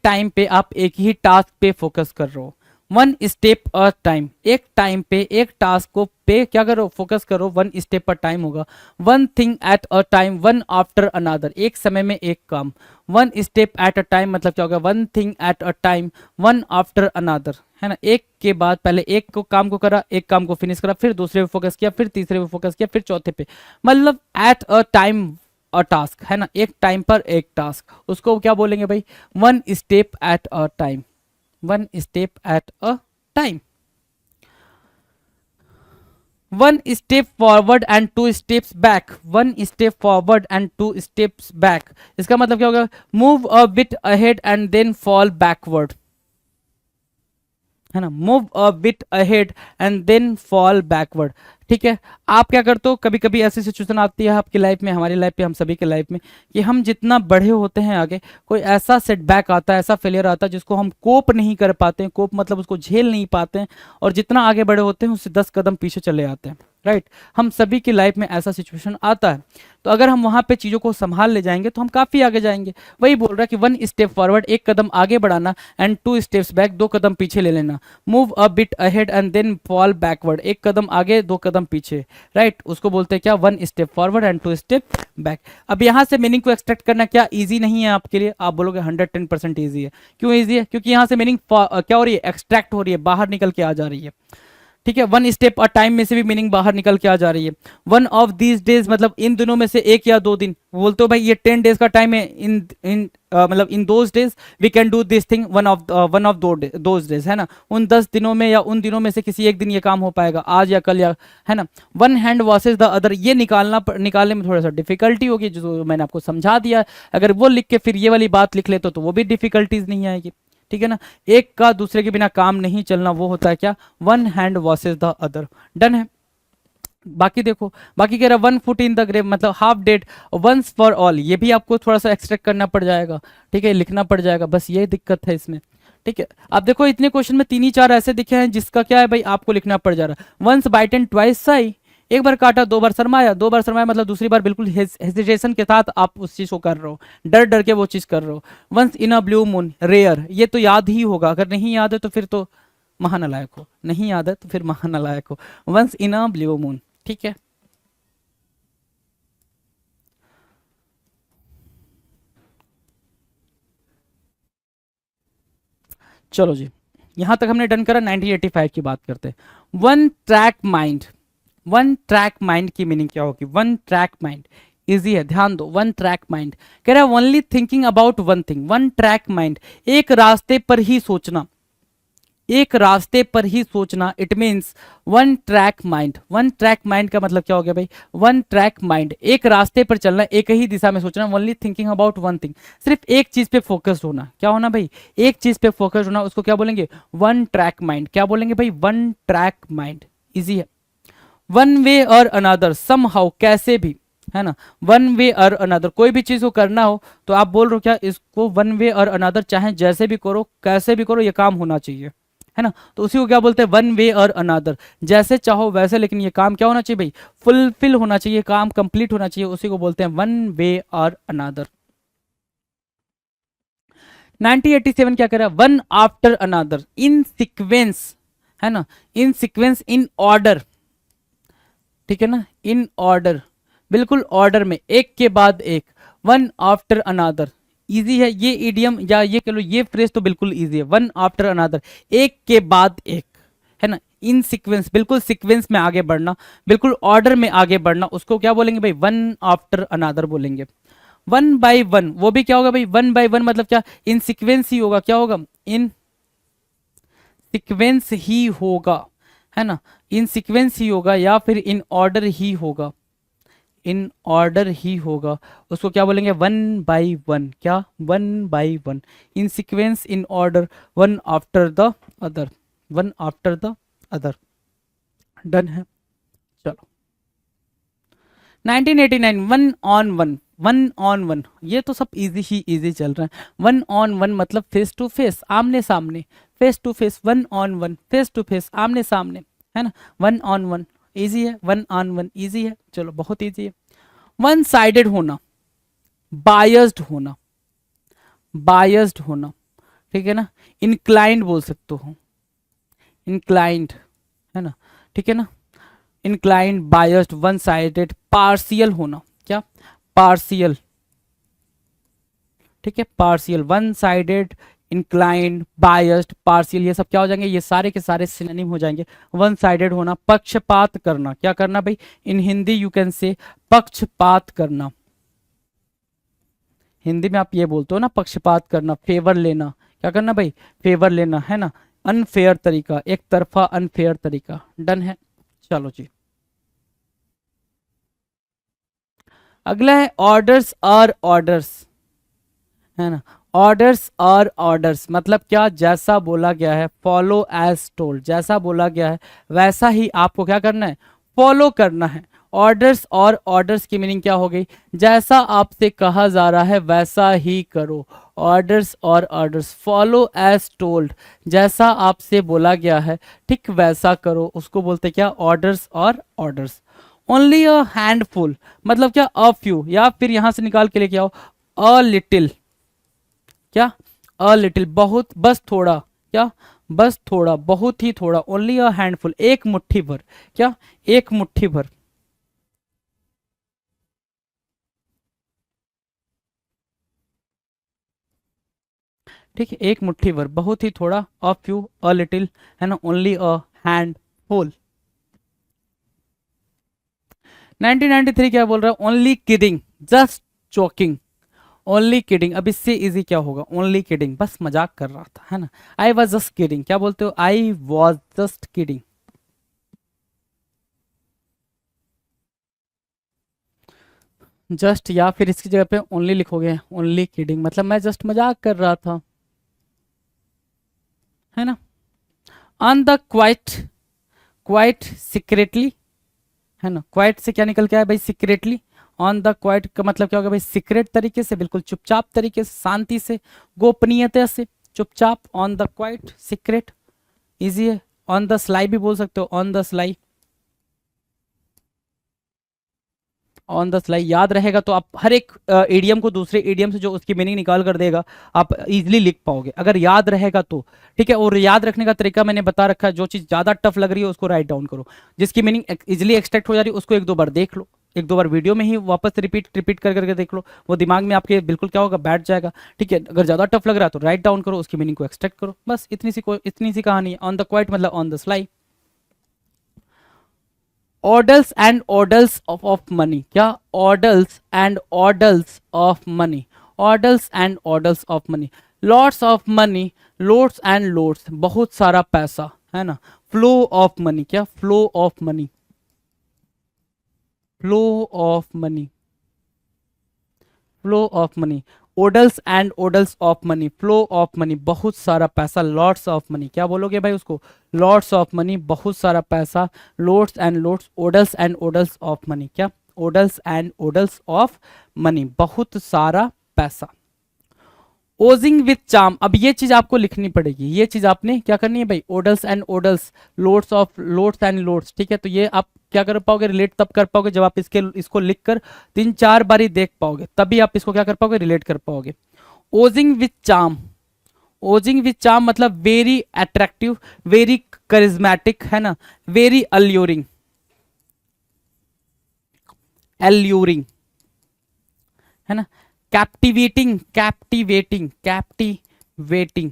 टाइम पे आप एक ही टास्क पे फोकस कर रहे हो, वन स्टेप अ टाइम, एक टाइम पे एक टास्क को पे क्या करो, फोकस करो, वन स्टेप पर टाइम होगा, one thing at a time, one after another, एक समय में एक काम, one step at a time मतलब क्या होगा, one thing at a time, one after another, है ना, एक के बाद पहले एक को काम को करा, एक काम को फिनिश करा, फिर दूसरे पे फोकस किया, फिर तीसरे पे फोकस किया, फिर चौथे पे, मतलब eight a time a task, है ना, एक टाइम पर एक टास्क, उसको क्या बोलेंगे भाई, one step at a time, one step at a time. One step forward and two steps back, one step forward and two steps back, इसका मतलब क्या होगा, move a bit ahead and then fall backward, है ना, move a bit ahead and then fall backward, ठीक है। आप क्या करते हो, कभी कभी ऐसी सिचुएशन आती है आपकी लाइफ में, हमारी लाइफ पे, हम सभी के लाइफ में, कि हम जितना बड़े होते हैं आगे, कोई ऐसा सेटबैक आता है, ऐसा फेलियर आता है जिसको हम कोप नहीं कर पाते हैं, कोप मतलब उसको झेल नहीं पाते हैं, और जितना आगे बड़े होते हैं उससे 10 कदम पीछे चले आते हैं, राइट। हम सभी की लाइफ में ऐसा सिचुएशन आता है, तो अगर हम वहां पे चीजों को संभाल ले जाएंगे तो हम काफी आगे जाएंगे। वही बोल रहा है कि वन स्टेप फॉरवर्ड, एक कदम आगे बढ़ाना, एंड टू स्टेप्स बैक, दो कदम पीछे ले लेना, move a bit ahead and then fall backward, एक कदम आगे दो कदम पीछे, राइट, उसको बोलते हैं क्या, one step forward and two step back. अब यहां से मीनिंग को एक्सट्रैक्ट करना क्या इजी नहीं है आपके लिए, आप बोलोगे 110% ईजी है। क्यों ईजी है, क्योंकि यहां से मीनिंग क्या हो रही है, एक्सट्रैक्ट हो रही है, बाहर निकल के आ जा रही है, ठीक है। वन स्टेप अ टाइम में से भी मीनिंग बाहर निकल के आ जा रही है। वन ऑफ दीज डेज मतलब इन दिनों में से एक या दो दिन, बोलते हो भाई ये 10 डेज का टाइम है, इन मतलब in those days we can do this thing, one of those days, है ना, उन 10 दिनों में या उन दिनों में से किसी एक दिन ये काम हो पाएगा, आज या कल, या, है ना। One hand versus the other, ये निकालने में थोड़ा सा डिफिकल्टी होगी, जो मैंने आपको समझा दिया, अगर वो लिख के फिर ये वाली बात लिख ले तो वो भी डिफिकल्टीज नहीं आएगी, ठीक है ना। एक का दूसरे के बिना काम नहीं चलना, वो होता है क्या, one hand versus the other, done है। बाकी देखो, बाकी कह रहा है one foot in the grave मतलब half dead, once for all, ये भी आपको थोड़ा सा एक्सट्रैक्ट करना पड़ जाएगा, ठीक है, लिखना पड़ जाएगा, बस ये दिक्कत है इसमें, ठीक है। अब देखो इतने क्वेश्चन में 3 ही 4 ऐसे दिखे हैं जिसका क्या है भाई, आपको लिखना पड़ जा रहा है। वंस बाइटन ट्वाइस साई, एक बार काटा, दो बार शर्माया, दो बार शर्माया मतलब दूसरी बार बिल्कुल हेजिटेशन के साथ आप उस चीज को कर रहे हो, डर डर के वो चीज कर रहे हो। Once in a blue moon, rare, ये तो याद ही होगा, अगर नहीं याद है तो फिर तो महानालायक हो, नहीं याद है तो फिर महानालायक हो। Once in a blue moon, ठीक है। चलो जी, यहां तक हमने डन करा। 1985 की बात करते हैं। One track mind, one track mind की मीनिंग क्या होगी, वन ट्रैक माइंड इजी है, ध्यान दो। वन ट्रैक माइंड कह रहा है only thinking about one thing, one track mind, एक रास्ते पर ही सोचना, एक रास्ते पर ही सोचना, it means one track mind. One track mind का मतलब क्या हो गया भाई, वन ट्रैक माइंड, एक रास्ते पर चलना, एक ही दिशा में सोचना, only thinking about one thing, सिर्फ एक चीज पे फोकस होना, क्या होना भाई, एक चीज पे फोकस होना, उसको क्या बोलेंगे, वन ट्रैक माइंड। क्या बोलेंगे भाई, वन ट्रैक माइंड, इजी है। वन वे और अनदर, सम हाउ, कैसे भी, है ना, वन वे और अनदर, कोई भी चीज को करना हो तो आप बोल रहे हो क्या, इसको वन वे और अनदर, चाहे जैसे भी करो कैसे भी करो ये काम होना चाहिए, है ना, तो उसी को क्या बोलते हैं, वन वे और अनदर, जैसे चाहो वैसे, लेकिन ये काम क्या होना चाहिए भाई, फुलफिल होना चाहिए, काम कंप्लीट होना चाहिए, उसी को बोलते हैं वन वे और अनदर। 1987 क्या कह रहा है, वन आफ्टर अनदर, इन सीक्वेंस, है ना, इन सीक्वेंस, इन ऑर्डर, ठीक है ना, इन ऑर्डर, बिल्कुल ऑर्डर में, एक के बाद एक, वन आफ्टर अनादर, इजी है ये इडियम, या ये कह लो ये फ्रेज तो बिल्कुल इजी है, वन आफ्टर अनादर, एक के बाद एक, है ना, इन सीक्वेंस, बिल्कुल सीक्वेंस में आगे बढ़ना, बिल्कुल ऑर्डर में आगे बढ़ना, उसको क्या बोलेंगे भाई, वन आफ्टर अनादर बोलेंगे। वन बाय वन, वो भी क्या होगा भाई, वन बाय वन मतलब क्या, इन सीक्वेंस ही होगा, क्या होगा, इन सीक्वेंस ही होगा, है ना, इन सीक्वेंस ही होगा, या फिर इन ऑर्डर ही होगा, इन ऑर्डर ही होगा, उसको क्या बोलेंगे, वन बाय वन, क्या, one by one, in sequence, in order, one after the other, one after the other, done है। चलो 1989, one on one, one on one, ये तो सब इजी ही इजी चल रहा है, वन ऑन वन मतलब फेस टू फेस, आमने सामने, face to face, one on one, face to face, आमने सामने, है ना, वन ऑन वन इजी है, वन ऑन वन इजी है, चलो बहुत इजी है। वन साइडेड होना, बायस्ड होना, बायस्ड होना, ठीक है ना, इंक्लाइंड बोल सकते हो, इंक्लाइंड, है ना, ठीक है ना, inclined, biased, one sided, partial होना, क्या, पार्शियल, ठीक है, partial, one sided, inclined, biased, partial, ये सब क्या हो जाएंगे, ये सारे के सारे सिनोनिम हो जाएंगे। वन साइडेड होना, पक्षपात करना, क्या करना भाई, इन हिंदी यू कैन से पक्षपात करना, हिंदी में आप ये बोलते हो ना, पक्षपात करना, फेवर लेना, क्या करना भाई, फेवर लेना, है ना, अनफेयर तरीका, एक तरफा अनफेयर तरीका, डन है। चलो जी, अगला है ऑर्डर्स और ऑर्डर्स, है ना, ऑर्डर्स और ऑर्डर्स मतलब क्या, जैसा बोला गया है, फॉलो एज टोल्ड, जैसा बोला गया है वैसा ही आपको क्या करना है, फॉलो करना है। ऑर्डर्स और ऑर्डर्स की मीनिंग क्या हो गई, जैसा आपसे कहा जा रहा है वैसा ही करो, ऑर्डर्स और ऑर्डर्स, फॉलो एज टोल्ड, जैसा आपसे बोला गया है ठीक वैसा करो, उसको बोलते क्या, ऑर्डर्स और ऑर्डर्स। ओनली अ हैंडफुल मतलब क्या, अ फ्यू, या फिर यहां से निकाल के लेके आओ, अ लिटिल, क्या, अ लिटिल, बहुत, बस थोड़ा, क्या, बस थोड़ा, बहुत ही थोड़ा, ओनली अ हैंडफुल, एक मुट्ठी भर, क्या, एक मुट्ठी भर, ठीक है, एक मुट्ठी भर, बहुत ही थोड़ा, अ फ्यू, अ लिटिल, है ना, ओनली अ हैंडफुल। 1993 क्या बोल रहा है, only kidding, just joking, only kidding, अब इससे इजी क्या होगा, ओनली किडिंग, बस मजाक कर रहा था, है ना, आई वॉज जस्ट किडिंग, क्या बोलते हो, I was just kidding, just, या फिर इसकी जगह पे ओनली लिखोगे, ओनली किडिंग मतलब मैं जस्ट मजाक कर रहा था, है ना। On the quite, quite secretly, है ना, क्वाइट से क्या निकल के आया भाई, सीक्रेटली, ऑन द क्वाइट का मतलब क्या होगा भाई, सीक्रेट तरीके से, बिल्कुल चुपचाप तरीके से, शांति से, गोपनीयता से, चुपचाप, on the quite, secret, easy है। ऑन द स्लाई भी बोल सकते हो, on the sly, on the sly याद रहेगा तो आप हर एक एडियम को दूसरे एडियम से जो उसकी मीनिंग निकाल कर देगा आप इजीली लिख पाओगे, अगर याद रहेगा तो, ठीक है। और याद रखने का तरीका मैंने बता रखा है, जो चीज़ ज़्यादा टफ लग रही है उसको राइट डाउन करो, जिसकी मीनिंग इजीली एक्सट्रैक्ट हो जा रही है उसको एक दो बार देख लो, एक दो बार वीडियो में ही वापस रिपीट रिपीट कर करके देख लो, वो दिमाग में आपके बिल्कुल क्या होगा, बैठ जाएगा, ठीक है। अगर ज़्यादा टफ लग रहा है तो राइट डाउन करो, उसकी मीनिंग को एक्सट्रैक्ट करो, बस इतनी सी कहानी है। ऑन द क्वाइट मतलब on the sly. Oodles and oodles of money, क्या, oodles and oodles of money, oodles and oodles of money, lots of money, loads and loads, बहुत सारा पैसा, है ना, फ्लो ऑफ मनी, क्या, flow of money, flow of money, flow of money, oodles and oodles of money, flow of money, बहुत सारा पैसा, lots of money, क्या बोलोगे भाई उसको, लॉट्स ऑफ मनी, बहुत सारा पैसा, loads and loads, oodles and oodles of money, क्या, oodles and oodles of money, बहुत सारा पैसा। ओजिंग विथ चार्म, अब ये चीज आपको लिखनी पड़ेगी, ये चीज आपने क्या करनी है भाई, oodles and oodles, loads of loads and loads, ठीक है। तो ये आप क्या कर पाओगे, रिलेट तब कर पाओगे जब आप इसको लिखकर 3-4 बारी देख पाओगे, तभी आप इसको क्या कर पाओगे, रिलेट कर पाओगे। Ojing with charm, Ojing with charm मतलब वेरी अट्रैक्टिव, वेरी करिज्मेटिक, है ना, वेरी अल्यूरिंग, एल्यूरिंग, है ना, captivating, captivating, captivating,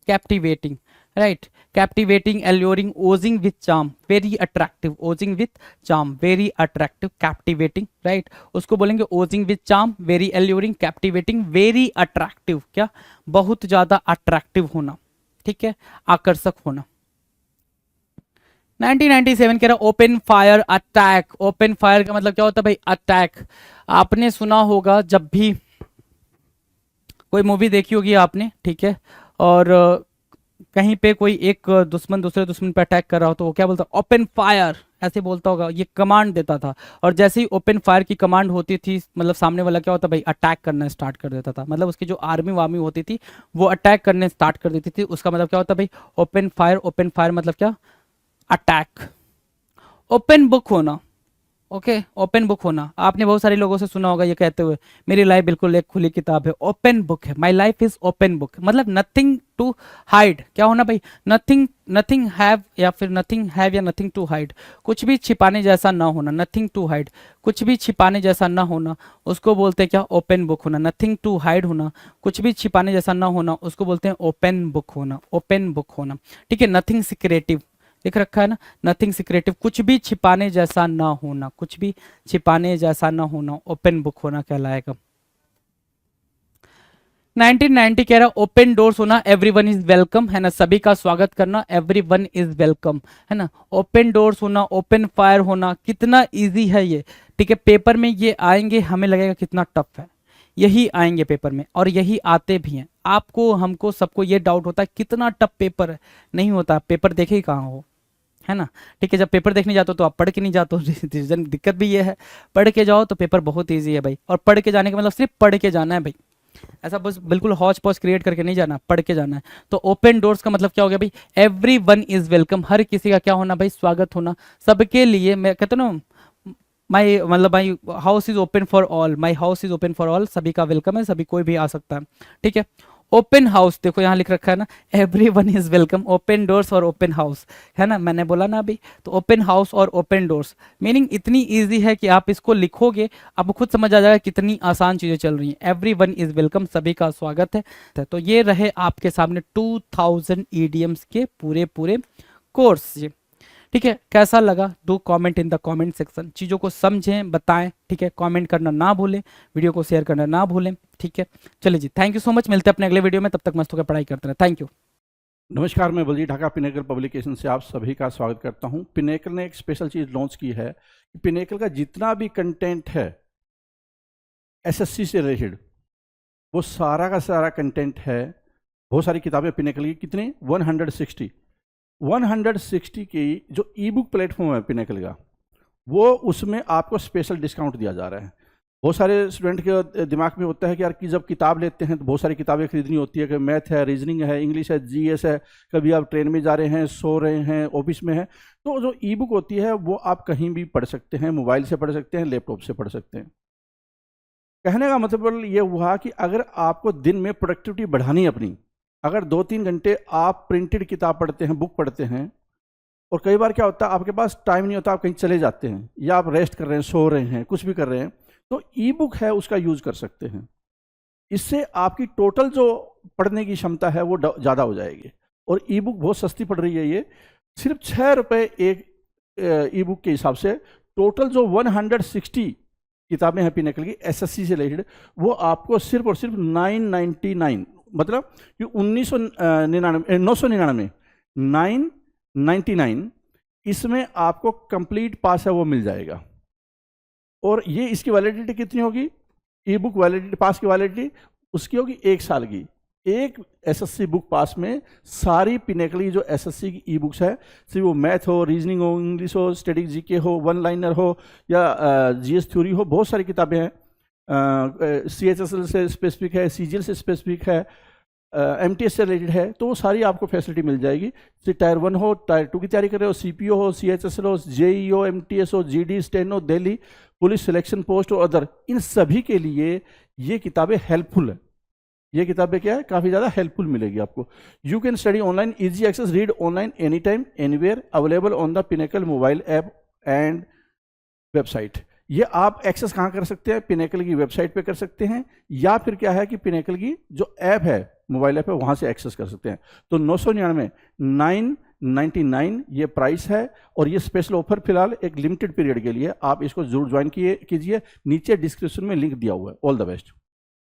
captivating, right, captivating, alluring, Ojing with charm, very attractive, Ojing with charm, very attractive, captivating, right, उसको बोलेंगे Ojing with charm, very alluring, captivating, very attractive, क्या, बहुत ज्यादा अट्रैक्टिव होना, ठीक है, आकर्षक होना। 1997 कह रहा open fire attack, open fire का मतलब क्या होता है भाई, अटैक। आपने सुना होगा जब भी कोई मूवी देखी होगी आपने, ठीक है, और कहीं पे कोई एक दुश्मन दूसरे दुश्मन पे अटैक कर रहा हो तो वो क्या बोलता है, ओपन फायर, ऐसे बोलता होगा, ये कमांड देता था। और जैसे ही ओपन फायर की कमांड होती थी, मतलब सामने वाला क्या होता भाई, अटैक करना स्टार्ट कर देता था, मतलब उसकी जो आर्मी वार्मी होती थी वो अटैक करने स्टार्ट कर देती थी, उसका मतलब क्या होता भाई, ओपन फायर, ओपन फायर मतलब क्या, अटैक। ओपन बुक होना, ओके, ओपन बुक होना, आपने बहुत सारे लोगों से सुना होगा ये कहते हुए, मेरी लाइफ बिल्कुल एक खुली किताब है, ओपन बुक है, my life is open book, मतलब नथिंग टू हाइड, क्या होना भाई, नथिंग, नथिंग हैव या फिर नथिंग हैव या नथिंग टू हाइड, कुछ भी छिपाने जैसा ना होना, नथिंग टू हाइड, कुछ भी छिपाने जैसा ना होना, उसको बोलते हैं क्या, ओपन बुक होना। नथिंग टू हाइड होना, कुछ भी छिपाने जैसा ना होना, उसको बोलते हैं ओपन बुक होना, ओपन बुक होना, ठीक है। नथिंग सिक्रेटिव लिख रखा है ना, नथिंग सिक्रेटिव, कुछ भी छिपाने जैसा ना होना, कुछ भी छिपाने जैसा ना होना, ओपन बुक होना कहलाएगा। 1990 कह रहा ओपन डोर्स होना, एवरीवन इज वेलकम, है ना, सभी का स्वागत करना, एवरीवन इज वेलकम, है ना, ओपन डोर्स होना, ओपन फायर होना, कितना इजी है ये, ठीक है। पेपर में ये आएंगे, हमें लगेगा कितना टफ है, यही आएंगे पेपर में, और यही आते भी हैं। आपको, हमको, सबको ये डाउट होता है कितना टफ पेपर है, नहीं होता, पेपर देखे ही कहाँ हो, है ना, ठीक है। जब पेपर देखने जाते हो तो आप पढ़ के नहीं जाते हो, रीजन दिक्कत भी ये है, पढ़ के जाओ तो पेपर बहुत इजी है भाई, और पढ़ के जाने का मतलब सिर्फ पढ़ के जाना है भाई, ऐसा बस बिल्कुल हौच पौच क्रिएट करके नहीं जाना, पढ़ के जाना है। तो ओपन डोर्स का मतलब क्या हो गया भाई, एवरी वन इज वेलकम, हर किसी का क्या होना भाई, स्वागत होना, सबके लिए, मैं कहता हूँ ना, माई मतलब my house is open for all, my house is open for all, सभी का वेलकम है, सभी कोई भी आ सकता है, ठीक है। ओपन हाउस, देखो यहाँ लिख रखा है ना, every one is welcome, open doors और ओपन हाउस, है ना, मैंने बोला ना अभी, तो ओपन हाउस और ओपन डोर्स मीनिंग इतनी इजी है कि आप इसको लिखोगे आपको खुद समझ आ जाएगा कितनी आसान चीजें चल रही हैं। एवरी वन इज वेलकम, सभी का स्वागत है। तो ये रहे आपके सामने 2000 ईडीएम्स के पूरे पूरे कोर्स, ये ठीक है। कैसा लगा, do comment in the comment section, चीज़ों को समझें, बताएं, ठीक है, कमेंट करना ना भूलें, वीडियो को शेयर करना ना भूलें, ठीक है। चलिए जी, थैंक यू सो मच, मिलते हैं अपने अगले वीडियो में, तब तक मस्त होकर पढ़ाई करते रहे, थैंक यू। नमस्कार, मैं बलजीत ढाका पिनेकल पब्लिकेशन से आप सभी का स्वागत करता हूं। पिनेकल ने एक स्पेशल चीज़ लॉन्च की है कि पिनेकल का जितना भी कंटेंट है एसएससी से रिलेटेड, वो सारा का सारा कंटेंट है, बहुत सारी किताबें पिनेकल की, कितनी 160 की जो ई बुक प्लेटफॉर्म है पिनेकल का, वो उसमें आपको स्पेशल डिस्काउंट दिया जा रहा है। बहुत सारे स्टूडेंट के दिमाग में होता है कि यार कि जब किताब लेते हैं तो बहुत सारी किताबें खरीदनी होती है, कि मैथ है, रीजनिंग है, इंग्लिश है, जीएस है, कभी आप ट्रेन में जा रहे हैं, सो रहे हैं, ऑफिस में हैं, तो जो ई बुक होती है वो आप कहीं भी पढ़ सकते हैं, मोबाइल से पढ़ सकते हैं, लैपटॉप से पढ़ सकते हैं। कहने का मतलब ये हुआ कि अगर आपको दिन में प्रोडक्टिविटी बढ़ानी है अपनी, अगर 2-3 घंटे आप प्रिंटेड किताब पढ़ते हैं, बुक पढ़ते हैं, और कई बार क्या होता है आपके पास टाइम नहीं होता, आप कहीं चले जाते हैं या आप रेस्ट कर रहे हैं, सो रहे हैं, कुछ भी कर रहे हैं, तो ई बुक है उसका यूज़ कर सकते हैं। इससे आपकी टोटल जो पढ़ने की क्षमता है वो ज़्यादा हो जाएगी। और ई बुक बहुत सस्ती पड़ रही है, ये सिर्फ 6 रुपये एक ई बुक के हिसाब से। टोटल जो 160 किताबें हैं पिनेकल की एसएससी से रिलेटेड, वो आपको सिर्फ और सिर्फ 999, मतलब कि 999 999 इसमें आपको कंप्लीट पास है वो मिल जाएगा। और ये इसकी वैलिडिटी कितनी होगी, ई बुक वैलिडिटी, पास की वैलिडिटी उसकी होगी 1 साल की। एक एसएससी बुक पास में सारी पिनेकल जो एसएससी की ई बुक्स है, सिर्फ वो मैथ हो, रीजनिंग हो, इंग्लिश हो, स्टैटिक जीके हो, वन लाइनर हो या जीएस थ्योरी हो, बहुत सारी किताबें हैं। CHSL से स्पेसिफिक है, CGL से स्पेसिफिक है, MTS से रिलेटेड है, तो वो सारी आपको फैसिलिटी मिल जाएगी। टायर 1 हो, टायर 2 की तैयारी कर रहे हो, CPO हो, CHSL हो, JEE हो, MTS हो, GD, steno, Delhi police selection post और अदर, इन सभी के लिए ये किताबें हेल्पफुल है। ये किताबें क्या है, काफ़ी ज़्यादा हेल्पफुल मिलेगी आपको। You can study online, easy access, read online any time anywhere, available on the Pinnacle mobile app and website. ये आप एक्सेस कहाँ कर सकते हैं, पिनेकल की वेबसाइट पे कर सकते हैं, या फिर क्या है कि पिनेकल की जो ऐप है, मोबाइल ऐप है, वहाँ से एक्सेस कर सकते हैं। तो 999 999 ये प्राइस है, और ये स्पेशल ऑफर फिलहाल एक लिमिटेड पीरियड के लिए। आप इसको जरूर ज्वाइन कीजिए। नीचे डिस्क्रिप्शन में लिंक दिया हुआ है। All the best.